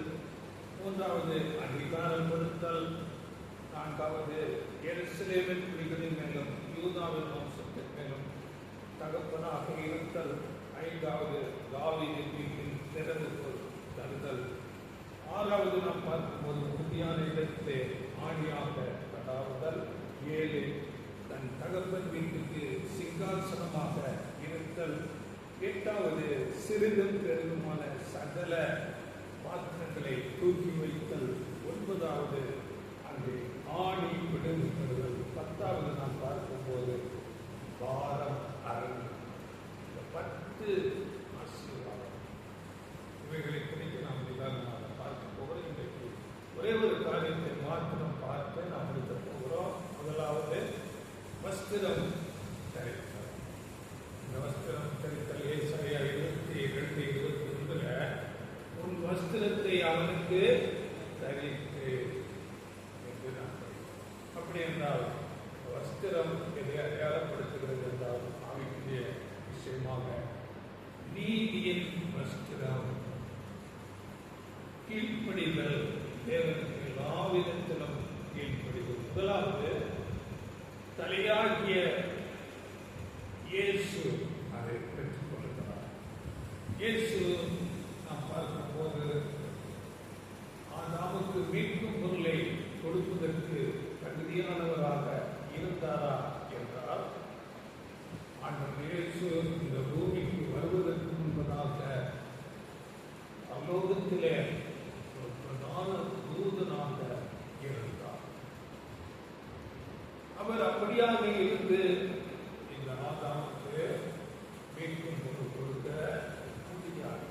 மூன்றாவது அதிகாரம் கொடுத்தல். நான்காவது எருசலேமின் குடிகளின் மேலும் யூதாவின் வம்சத்தின் மேலும் தகப்பனாக இருத்தல். 5வது தாவீதின் வீட்டின் திறவுகோல் தருதல். 6வது நாம் பார்க்கும்போது உறுதியான இடத்திலே ஆணியாக கடாவுதல். 7 தன் தகப்பன் வீட்டுக்கு சிங்காசனமாக இருத்தல். 8வது சிறிதும் பெரிதுமான சகல பாத்திரங்களை தூக்கி வைத்தல். 9வது அங்கே ஆணி விடுவித்தல். 10வது நாம் பார்க்கும்போது பாரம் அரண். 10 ஆசீர்வாதம் இவைகளை குறித்து நாம் நிதானமாக பார்க்க போகிறோம். இன்றைக்கு ஒரே ஒரு காரியத்தை மாத்திரம் பார்த்து நாம் முடிக்க போகிறோம். முதலாவது வஸ்திரம் தரித்தல். இந்த வஸ்திரம் தரித்தல் ஏசாயா 22:21 உன் வஸ்திரத்தை அவனுக்கு தரித்து என்று நான் படிக்கிறேன். அப்படி என்றால் வஸ்திரம் எதை அடையாளப்படுத்துகிறது என்றால் ஆவிக்குரிய விஷயமாக நீதியின் வஸ்திரம், கீழ்ப்படிதல், தேவனுக்கு எல்லா விதத்திலும் கீழ்ப்படிதல். முதலாவது தலையாகிய இயேசு அதை பெற்றுக் கொள்கிறார். இயேசு நாம் பார்க்கும்போது ஆதாமுக்கு மீட்கும் பொருளை கொடுப்பதற்கு தகுதியானவராக இருந்தாரா என்றால், ஆண்டவர் இயேசு இந்த பூமிக்கு வருவதற்கு முன்பதாக அலோகத்திலே ஒரு பிரதான தூதனாக இருந்தார். அவர் அப்படியாக இருந்து இந்த ஆதாமுக்கு மீட்கும் பொருள் கொடுக்க முடியாது.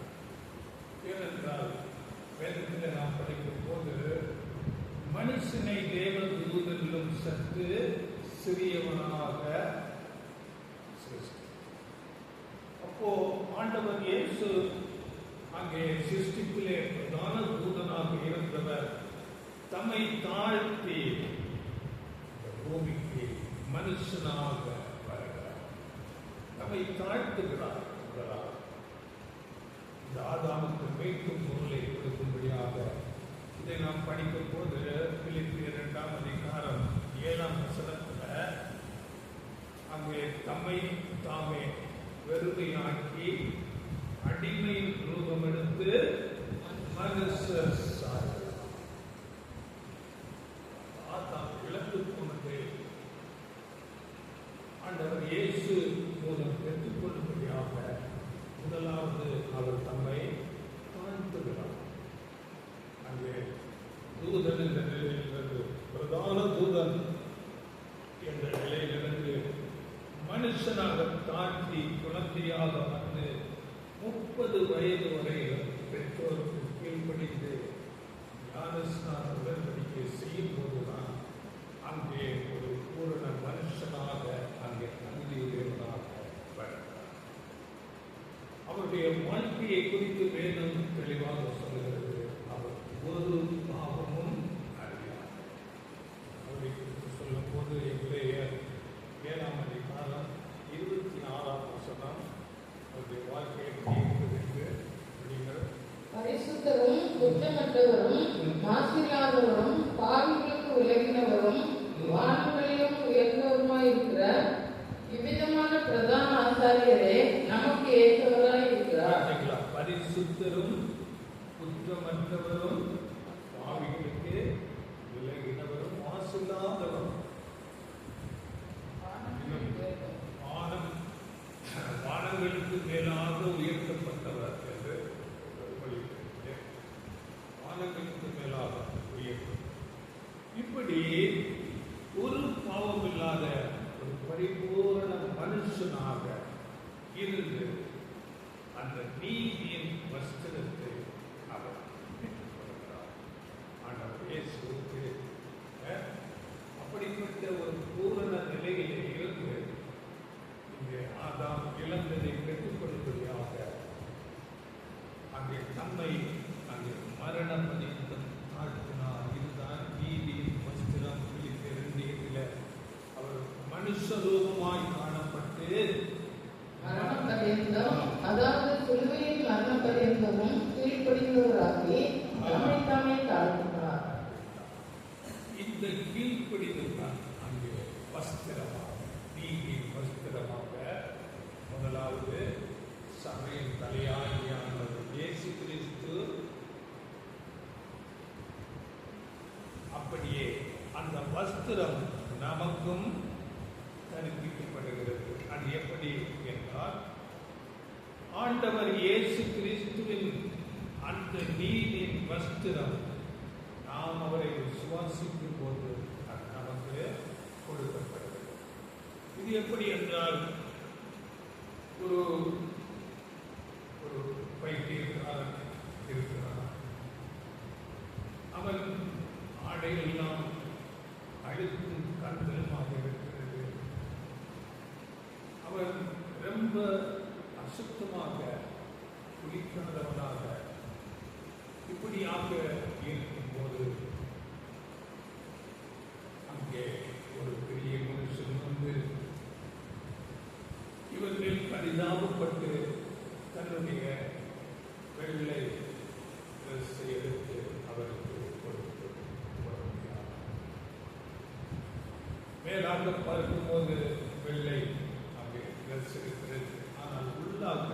ஏனென்றால் வேதத்தில் நாம் படிக்கும் போது மனுஷனை தேவ தூதரிலும் சற்று சிறியவனாக சிருஷ்டி. அப்போ ஆண்டவர் இயேசு அங்கே சிருஷ்டிப்பிலே பிரதான தூதனாக இருந்தவர் தம்மை தாழ்த்தி பூமிக்கு மனுஷனாக வருகிறார். தம்மை தாழ்த்துகிறார். இந்த ஆதாமுக்கு மீட்கும் பொருளை கொடுக்கும்படியாக இதை நாம் படிக்கும் போது பிலிப்பியர் 2ஆம் அதிகாரம் 7ஆம் வசனத்துல அங்கே தம்மை தாமே வெறுமையாக்கி அடிமையின் ரூபம் எடுத்து மனுஷர் சாயல். ஆதாம் இழந்து போனது ஆண்டவர் இயேசு மூலம் பெற்றுக் கொள்ளும்படியாக முதலாவது அவர் தம்மை தாழ்த்துகிறார். அங்கே தூதன் என்ற நிலையிலிருந்து பிரதான தூதன் என்ற நிலையிலிருந்து மனுஷனாக தாழ்த்தி குழந்தையாக வந்து 30 வயது வரையில் பெற்றோருக்கு கீழ்ப்படிந்து ஞானஸ்நான உடன்படிக்கை செய்யும் போதுதான் அங்கே ஒரு பூரண மனுஷனாக அங்கே தகுதியுடையவனாக வருகிறார். அவருடைய வாழ்க்கையை குறித்து வேதம் தெளிவாக சொல்லுகிறது. அவர் ஒரு பாவமும் அறியார். அவரை குறித்து சொல்லும் போது எபிரேயர் 7ஆம் அதிகாரம் 26ஆம் வசனம் அவருடைய வாழ்க்கையை பரிசுத்தரும் குற்றமற்றவரும் மாசில்லாதவரும் பாவிகளுக்கு விலகினவரும் வானங்களிலும் உயர்ந்தவருமாயிருக்கிற இவ்விதமான பிரதான ஆசாரியரே நமக்கு ஏற்றவராய் இருக்கிறார். பரிசுத்தரும் குற்றமற்றவரும் பாவிகளுக்கு விலகினவரும் மாசில்லாதவரும் வானங்களுக்கு மேலாக உயர்த்தப்பட்டவர் என்று வானங்களுக்கு மேலாக உயர்த்தப்பட்டவர். இப்படி ஒரு பாவம் இல்லாத ஒரு பரிபூரண மனுஷனாக இருந்து அந்த நீதியின் வஸ்திரத்தை அவர் பெற்றுக் கொள்கிறார். ஆண்டவர் இயேசுவுக்கு அப்படிப்பட்ட ஒரு பூரண நிலையிலே இருந்து இங்கே ஆதாம் இழந்ததை பெற்றுக் கொள்ளும்படியாக அங்கே தம்மை அங்கே மரண பரியந்தம் தாழ்த்தினார். இதுதான் நீதியின் வஸ்திரம். அவர் மனுஷ ரூபமாய் காணப்பட்டு மரண பரியந்தம், அதாவது சிலுவையின் மரண பரியந்தமும் கீழ்ப்படிந்தவராகி தம்மை தாமே தாழ்த்தினார். இந்த கீழ்ப்படிதல் தான் அங்கே வஸ்திரமாக, நீதியின் வஸ்திரமாக முதலாவது சபையின் தலையாகியானவர் இயேசு கிறிஸ்து அப்படியே அந்த வஸ்திரம் நமக்கும் கற்பிக்கப்படுகிறது. அது எப்படி என்றால், ஆண்டவர் இயேசு கிறிஸ்துவின் அந்த நீதியின் வஸ்திரம் நாம் அவரை விசுவாசிக்கும் போது அது நமக்கு கொடுக்கப்படுகிறது. இது எப்படி என்றால், ஒரு பைத்தியக்காரன் இருக்கிறான். அவன் ஆடையெல்லாம் அழுத்தும் கண்களுமாக இருக்கிறது. அவன் ரொம்ப அசுத்தமாக குளிக்காதவனாக இப்படியாக இருக்கும்போது அங்கே ஒரு பெரிய மனுஷன் வந்து இவர் மேல் பரிதாபப்பட்டு தன்னுடைய வெள்ளை ட்ரெஸ்ஸை எடுத்து அவருக்கு கொடுத்து வருகிறார். மேலாக பார்க்கும்போது வெள்ளை அங்கே ட்ரெஸ் இருக்கிறது. ஆனால் உள்ளாக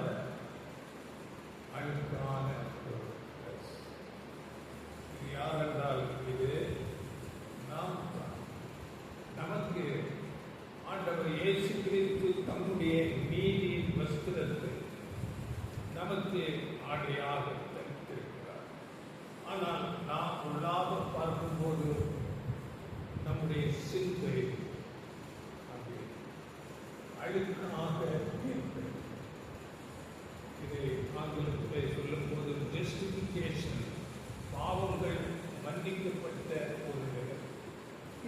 அழுக்கான ஒரு ட்ரெஸ். இது யார் என்றால், இது நாம் தான். நமக்கு ஆண்டவர் இயேசு கிறிஸ்து தம்முடைய நீதியின் வஸ்திரத்தை நமக்கு ஆடையாக தரித்திருக்கிறார். ஆனால் நாம் உள்ளாக பார்க்கும்போது நம்முடைய சிந்தை அழுக்காக இருக்கிறது. இதை ஆங்கிலத்திலே சொல்லும் போது ஜஸ்டிபிகேஷன், பாவங்கள் மன்னிக்கப்பட்ட ஒரு நிலை.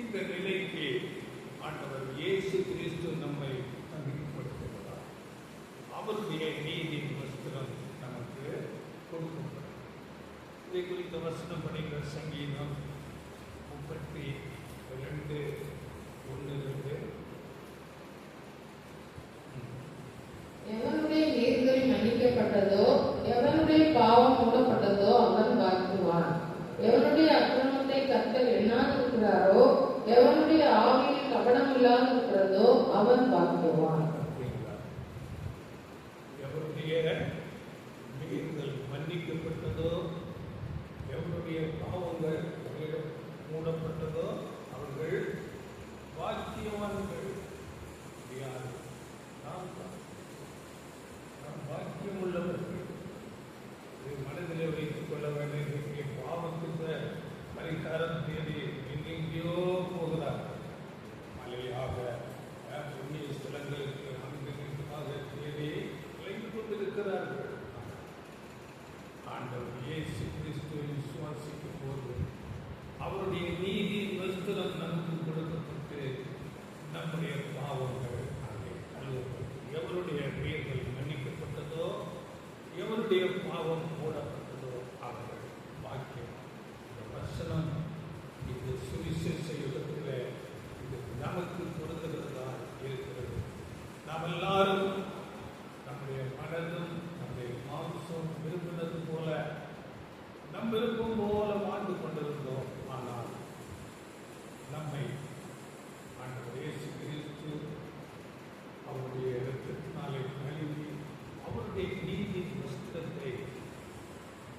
இந்த நிலைக்கு ஆண்டவர் இயேசு கிறிஸ்து நம்மை தகுதிப்படுத்துகிறார். அவருடைய நீதியின் வஸ்திரம் நமக்கு கொடுக்கப்படும். இதை குறித்த வசனம் படிக்கிற சங்கீதம் 32:1-2. எவனுடைய நீர்கள் மன்னிக்கப்பட்டதோ, எவனுடைய பாவம் மூடப்பட்டதோ அவன் பாக்கியவான். எவனுடைய அக்கிரமத்தை கர்த்தர் எண்ணாதிருக்கிறாரோ, எவனுடைய ஆவியில் கபடம் இல்லாதிருக்கிறதோ அவன் பாக்கியவான். எவருடைய மீறுதல் மன்னிக்கப்பட்டதோ, எவருடைய பாவங்கள் மூடப்பட்டதோ அவர்கள் பாக்கியவான்கள். யார்? நாம் பாக்கியம் உள்ளவர்கள். இதை மனதிலே வைத்துக் கொள்ள வேண்டும். பாவத்துக்கு பரிகாரம் தேடி எங்கெங்கேயோ போகிறார்கள். மலையாக புண்ணிய ஸ்தலங்களுக்கு அங்குமாக தேடி விளைந்து கொண்டிருக்கிறார்கள். ஆண்டவர் இயேசு கிறிஸ்துவை விசுவாசிக்கும் போது அவருடைய நீதியின் வஸ்திரம் நமக்கு கொடுக்கப்பட்டு நம்முடைய பாவங்கள் அங்கே கழுவப்பட்டு, எவருடைய பெயர்கள் மன்னிக்கப்பட்டதோ, எவருடைய பாவம் மூடப்பட்டதோ அவர்கள் பாக்கியம். இந்த வசனம் இந்த சுவிசேஷ யுகத்தில் இது நமக்கு கொடுக்கிறதா இருக்கிறது. நாம் எல்லாரும் நம்முடைய மனதும் நம்முடைய மாம்சம் விரும்பினது போல நம் விருப்பம் போல வாழ்ந்து கொண்டிருந்தோம். ஆனால் நம்மை ஆண்டவர் இயேசு கிறிஸ்து அவருடைய இரத்தத்தினாலே கழுவி அவருடைய நீதியின் வஸ்திரத்தை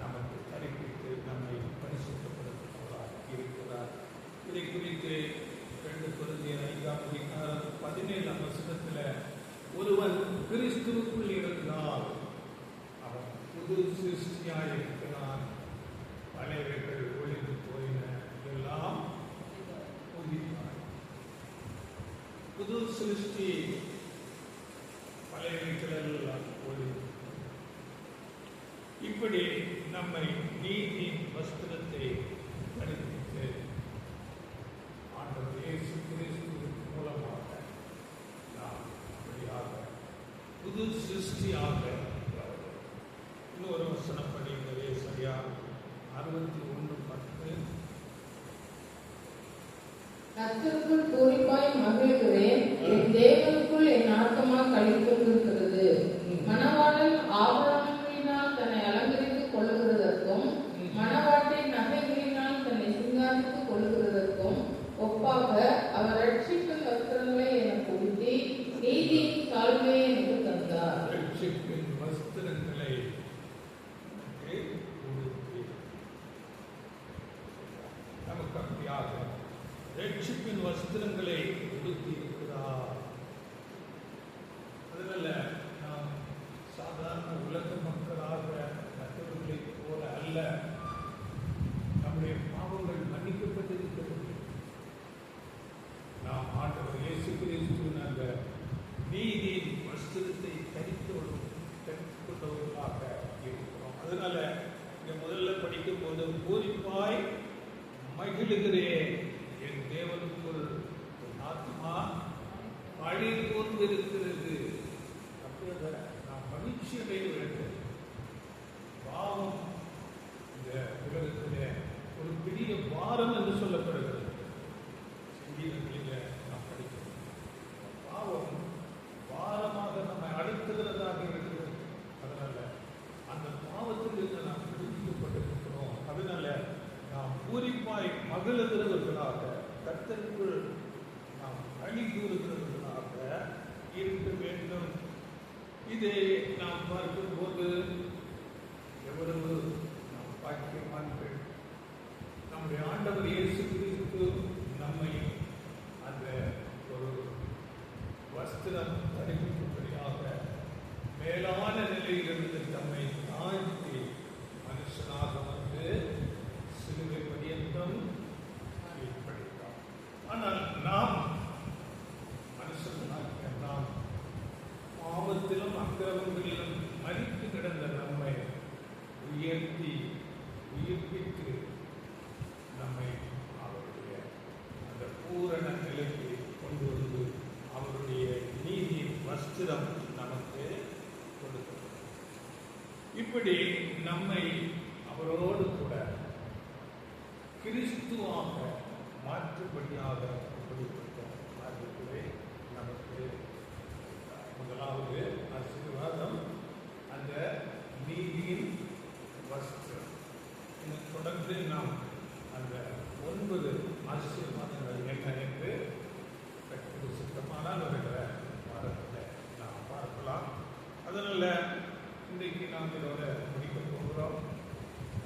நமக்கு தரிப்பித்து நம்மை பரிசுத்தப்படுத்துவதாக இருக்கிறார். இதை குறித்து 2 கொரிந்தியர் 5:17 ஒருவன் கிறிஸ்துவுக்குள் இருந்தால் அவன் புது சிருஷ்டியாய் இருக்கிறான். பழையவைகள் ஒழிந்து போயின, எல்லாம் புதிதாய். புது சிருஷ்டி, பழையவைகள் எல்லாம் ஒழிந்து. இப்படி நம்மை நீதி வஸ்திரத்தை தரிப்பித்து ஆண்டவர் இயேசு கிறிஸ்துவின் மூலமாக நாம் அப்படியாக புது சிருஷ்டியாக. இன்னொரு வசனம் படிக்கிறதே சரியா 61:10. கர்த்தருக்குள் பூரிப்பாய் மகிழ்கிறேன், என் தேவனுக்குள் என் ஆத்மா களிகூர்ந்திருக்கிறது. மணவாளன் ஆபரணங்களினால் தன்னை அலங்கரித்துக் கொள்ளுகிறதற்கும் மணவாட்டி நகைகளினால் தன்னை சிங்காரித்துக் கொள்ளுகிறதற்கும் ஒப்பாக அவர் ரட்சிப்பின் வஸ்திரங்களை எனக்கு உடுத்தி நீதியின் சால்வையை எனக்கு தந்தார். ரட்சிப்பின் வஸ்திரம் வஸ்திரங்களை உடுத்தி இருக்கிறார். அதனால நாம் சாதாரண உலக மக்களாக மற்றவர்களைப் போல அல்ல. நம்முடைய பாவங்கள் மன்னிக்கப்பட்டிருக்கிறது. நாம் ஆண்டவர் இயேசு கிறிஸ்துவின் அந்த நீதியின் வஸ்திரத்தை தரித்துக்கொண்டவர்களாக இருக்கிறோம். அதனால இங்க முதல்ல படிக்கும் போது பூரிப்பாய் மகிழுகிறேன், என் தேவனுக்குள் ஆத்மா பழி கூர்ந்திருக்கிறது. அப்படி நாம் மகிழ்ச்சி அடைய வேண்டும். பாவம் இந்த உலகத்திலே ஒரு பெரிய பாரம் என்று சொல்லப்படுகிறது. சங்கீதங்களில் நாம் படிக்கிறோம். பாவம் பாரமாக நம்மை அழுத்துகிறதாக இருக்கிறது. அதனால அந்த பாவத்திலிருந்து நாம் விடுவிக்கப்பட்டிருக்கிறோம். அதனால நாம் பூரிப்பாய் மகிழுகிறவர்களாக, கர்த்தருக்குள் நாம் களி கூறுகிறவர்களாக இருக்க வேண்டும். இதை நாம் பார்க்கும்போது எவ்வளவு நாம் பாக்கியவான்கள். நம்முடைய ஆண்டவர் இயேசு கிறிஸ்து நம்மை அந்த ஒரு வஸ்திரம் தரிக்கும்படியாக மேலான நிலையிலிருந்து நம்மை தாழ்த்தி மனுஷனாக வந்து சிலுவை பரியந்தம் ஏற்படுத்தார். ஆனால் நாம் மனுஷனாக நாம் பாவத்திலும் அக்கிரமங்களிலும் மரித்து கிடந்த நம்மை உயர்த்தி உயிர்ப்பித்து நம்மை அவருடைய அந்த பூரண நிலைக்கு கொண்டு வந்து அவருடைய நீதி வஸ்திரம் நமக்கு கொடுக்கிறது. இப்படி நம்மை அவரோடு கூட கிறிஸ்துவாக மாற்றும்படியாக கொடுக்கப்பட்ட ஆகியவை நமக்கு முதலாவது ஆசீர்வாதம் அந்த நீதியின் வஸ்திரம். தொடர்ந்து நாம் அந்த 9 ஆசீர்வாதங்கள் என்ன என்று சுத்தமான வாரத்தில் நாம் பார்க்கலாம். அதனால இன்றைக்கு நாம் இதோட முடிக்க போகிறோம்.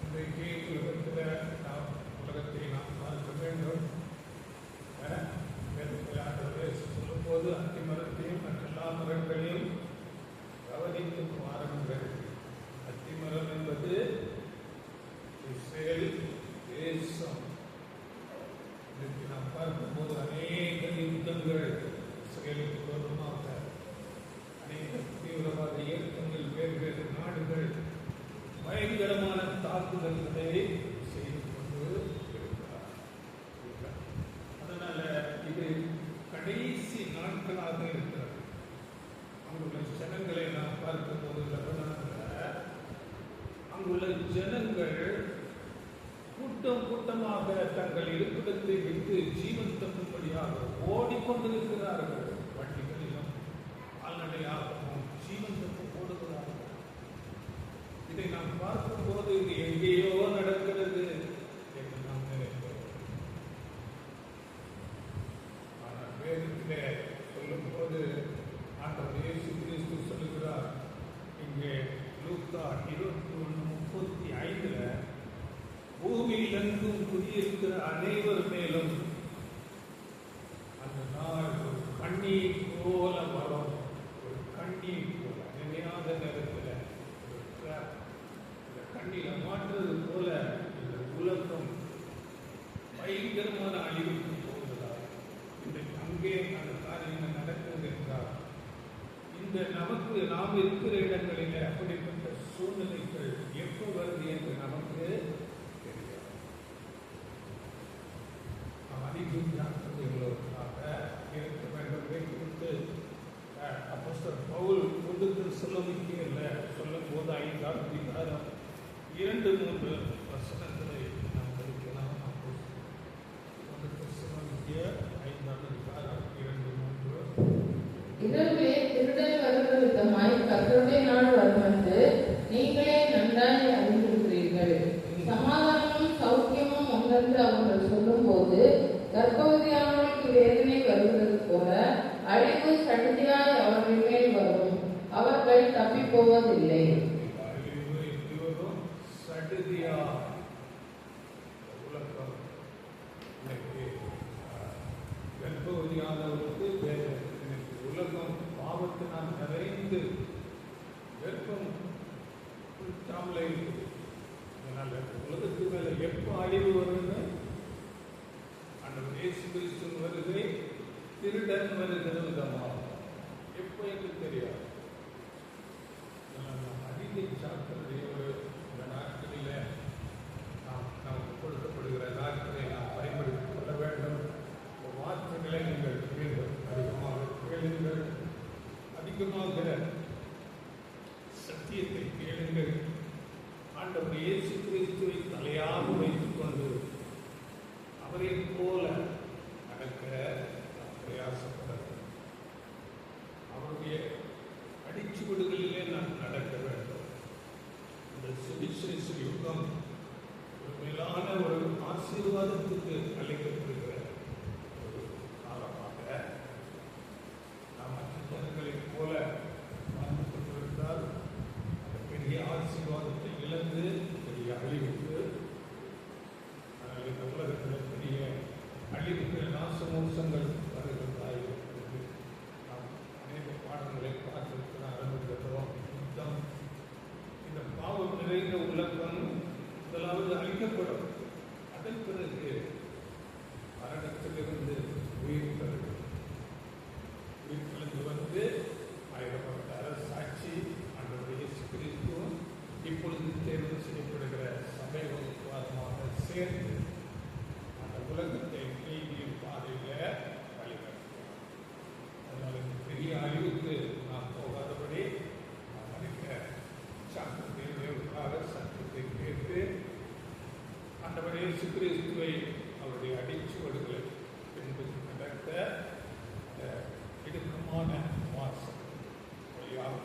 இன்றைக்கு உலகத்தை நாம் பார்க்க வேண்டும். சொல்லும்போது அத்திமரத்தையும் மற்றெல்லா மரங்களையும் கவனிக்கும் வாரங்கள். அத்திமரம் என்பது இஸ்ரேல் தேசம். இதற்கு நாம் பார்க்கும்போது அநேக யுத்தங்கள் இஸ்ரேலுக்கு விரோதமாக, அநேக தீவிரவாத இயக்கங்கள், வேறு வேறு நாடுகள் பயங்கரமான தாக்குதல்களை செய்து கொண்டு இருக்கிறார். அதனால இது கடைசி நாட்களாக இருக்கிறது. அங்குள்ள ஜனங்களை நாம் பார்க்கும்போது அங்குள்ள ஜனங்கள் கூட்டம் கூட்டமாக தங்கள் இருப்பிடத்தை விட்டு ஜீவன் தப்பும்படியாக ஓடிக்கொண்டிருக்கிறார்கள். வண்டிகளிலும் கால்நடையாகவும் ஜீவன் தப்பு போடுகிறார்கள். இதை நாம் பார்க்கும்போது இது எங்கேயோ நடக்கிறது என்று நாம் நினைக்கிறோம். ஆனால் வேதத்திலே சொல்லும் போது ஆண்டவர் இயேசு கிறிஸ்து சொல்லுகிறார். இங்கே லூக்கா 21:35 பூமியில் எங்கும் குடியிருக்கிற அனைவர் மேலும் அந்த நாள் ஒரு கண்ணீர் போல வரும். ஒரு கண்ணீர் போல நினையாத நேரத்தில் இந்த கண்ணீரை மாற்றுவது போல இந்த உலகம் பயங்கரமான அழிவுக்கு போகிறார். இன்றைக்கு அங்கே அந்த காரியங்கள் நடக்கிறது என்றால் இந்த நமக்கு நாம் இருக்கிற இடங்களில் அப்படிப்பட்ட சூழ்நிலைகள் எப்போ வருது என்று நமக்கு தெரியாது. அதிகம் ஜாக்கிரதைகளோடாக இருக்க வேண்டும். குறித்து அப்போஸ்தலர் பவுல் தெசலோனிக்கேயர்ல சொல்லும் போது 5ஆம் அதிகாரம் 2-3 வசனங்களை நாம் படிக்கலாம். தெசலோனிக்கேயர் 5ஆம் அதிகாரம் 2-3. இரவிலே திருடன் வருகிற விதமாய் கர்த்தருடைய நாள் வரும் என்று நீங்களே நன்றாய் அறிந்திருக்கிறீர்கள். சமாதானமும் சௌக்கியமும் உண்டென்று அவர்கள் சொல்லும் போது கர்ப்பவதியானவர்களுக்கு வேதனை வருகிறது போல அழிவு சடுதியாய் அவர்கள் மேல் வரும். அவர்கள் தப்பி போவதில்லை. கர்ப்பவதியானவர்களுக்கு கீழ்ப்படியாதவருக்கு வேதனை. எனக்கு உலகம் பாவத்தினால் நிறைந்து வெப்பம் குளிக்காமலே இருக்குது. அதனால உலகத்துக்கு மேல எப்போ அழிவு வரும்னு ஆண்டவர் இயேசு கிறிஸ்துவின் வருகை திருடன் வருகிற விதமாகும். எப்போ என்று தெரியாது. அதிக சாத்திரையோடு இந்த நாட்களில் நமக்கு கொடுக்கப்படுகிற நாட்களை நாம் பயன்படுத்திக் கொள்ள வேண்டும். வார்த்தைகளை நீங்கள் மீண்டும் அதிகமாக கேளுங்கள். அதிகமாக சத்தியத்தை கேளுங்கள். ஆண்டவர் இயேசு கிறிஸ்துவை தலையாக வைத்துக் கொண்டு அவரை போல நடக்க பிரயாசப்பட வேண்டும். அவருடைய அடிச்சுவடுகளிலே நான் நடக்க வேண்டும். இந்த சுவிசேஷ யுகம் ஒரு மேலான ஒரு ஆசீர்வாதத்துக்கு அழைக்கப்படுகிற ஒரு காலமாக நாம் மற்றவர்களைப் போல வாழ்ந்து கொண்டிருந்தால் அந்த பெரிய ஆசீர்வாதத்தை இழந்து பெரிய அழிவுக்கு, ஆனால் இந்த உலகத்தில் பெரிய அழிவுக்கு நாசமோசங்கள் வருகிறதாயிருக்கிறது. நாம் அநேக பாடங்களை பார்த்துட்டு ஆரம்பிக்கிறோம். யுத்தம், இந்த பாவம் நிறைந்த உலகம் முதலாவது அழிக்கப்படும். அதன் பிறகு மரணத்திலிருந்து உயிர் தருகிறது. உயிர் கலந்து வந்து ஆயிரப்பட்ட அரசாட்சி ஆண்டவர் இயேசு கிறிஸ்துவும் இப்பொழுது தேர்வு செய்யப்படுகிற சபை வகுப்பாரமாக சேர்ந்து அந்த உலகத்தை நீதியின் பாதையில வழிநடத்துவோம். அதனால இந்த பெரிய அழிவுக்கு நாம் போகாதபடி நாம் அளிக்க சாத்திரத்திற்காக சட்டத்தை கேட்டு ஆண்டவர் இயேசு கிறிஸ்துவை அவருடைய அடிச்சுவடுகளை பின்பற்றி நடக்க இடுக்கமான வாசம் வழியாக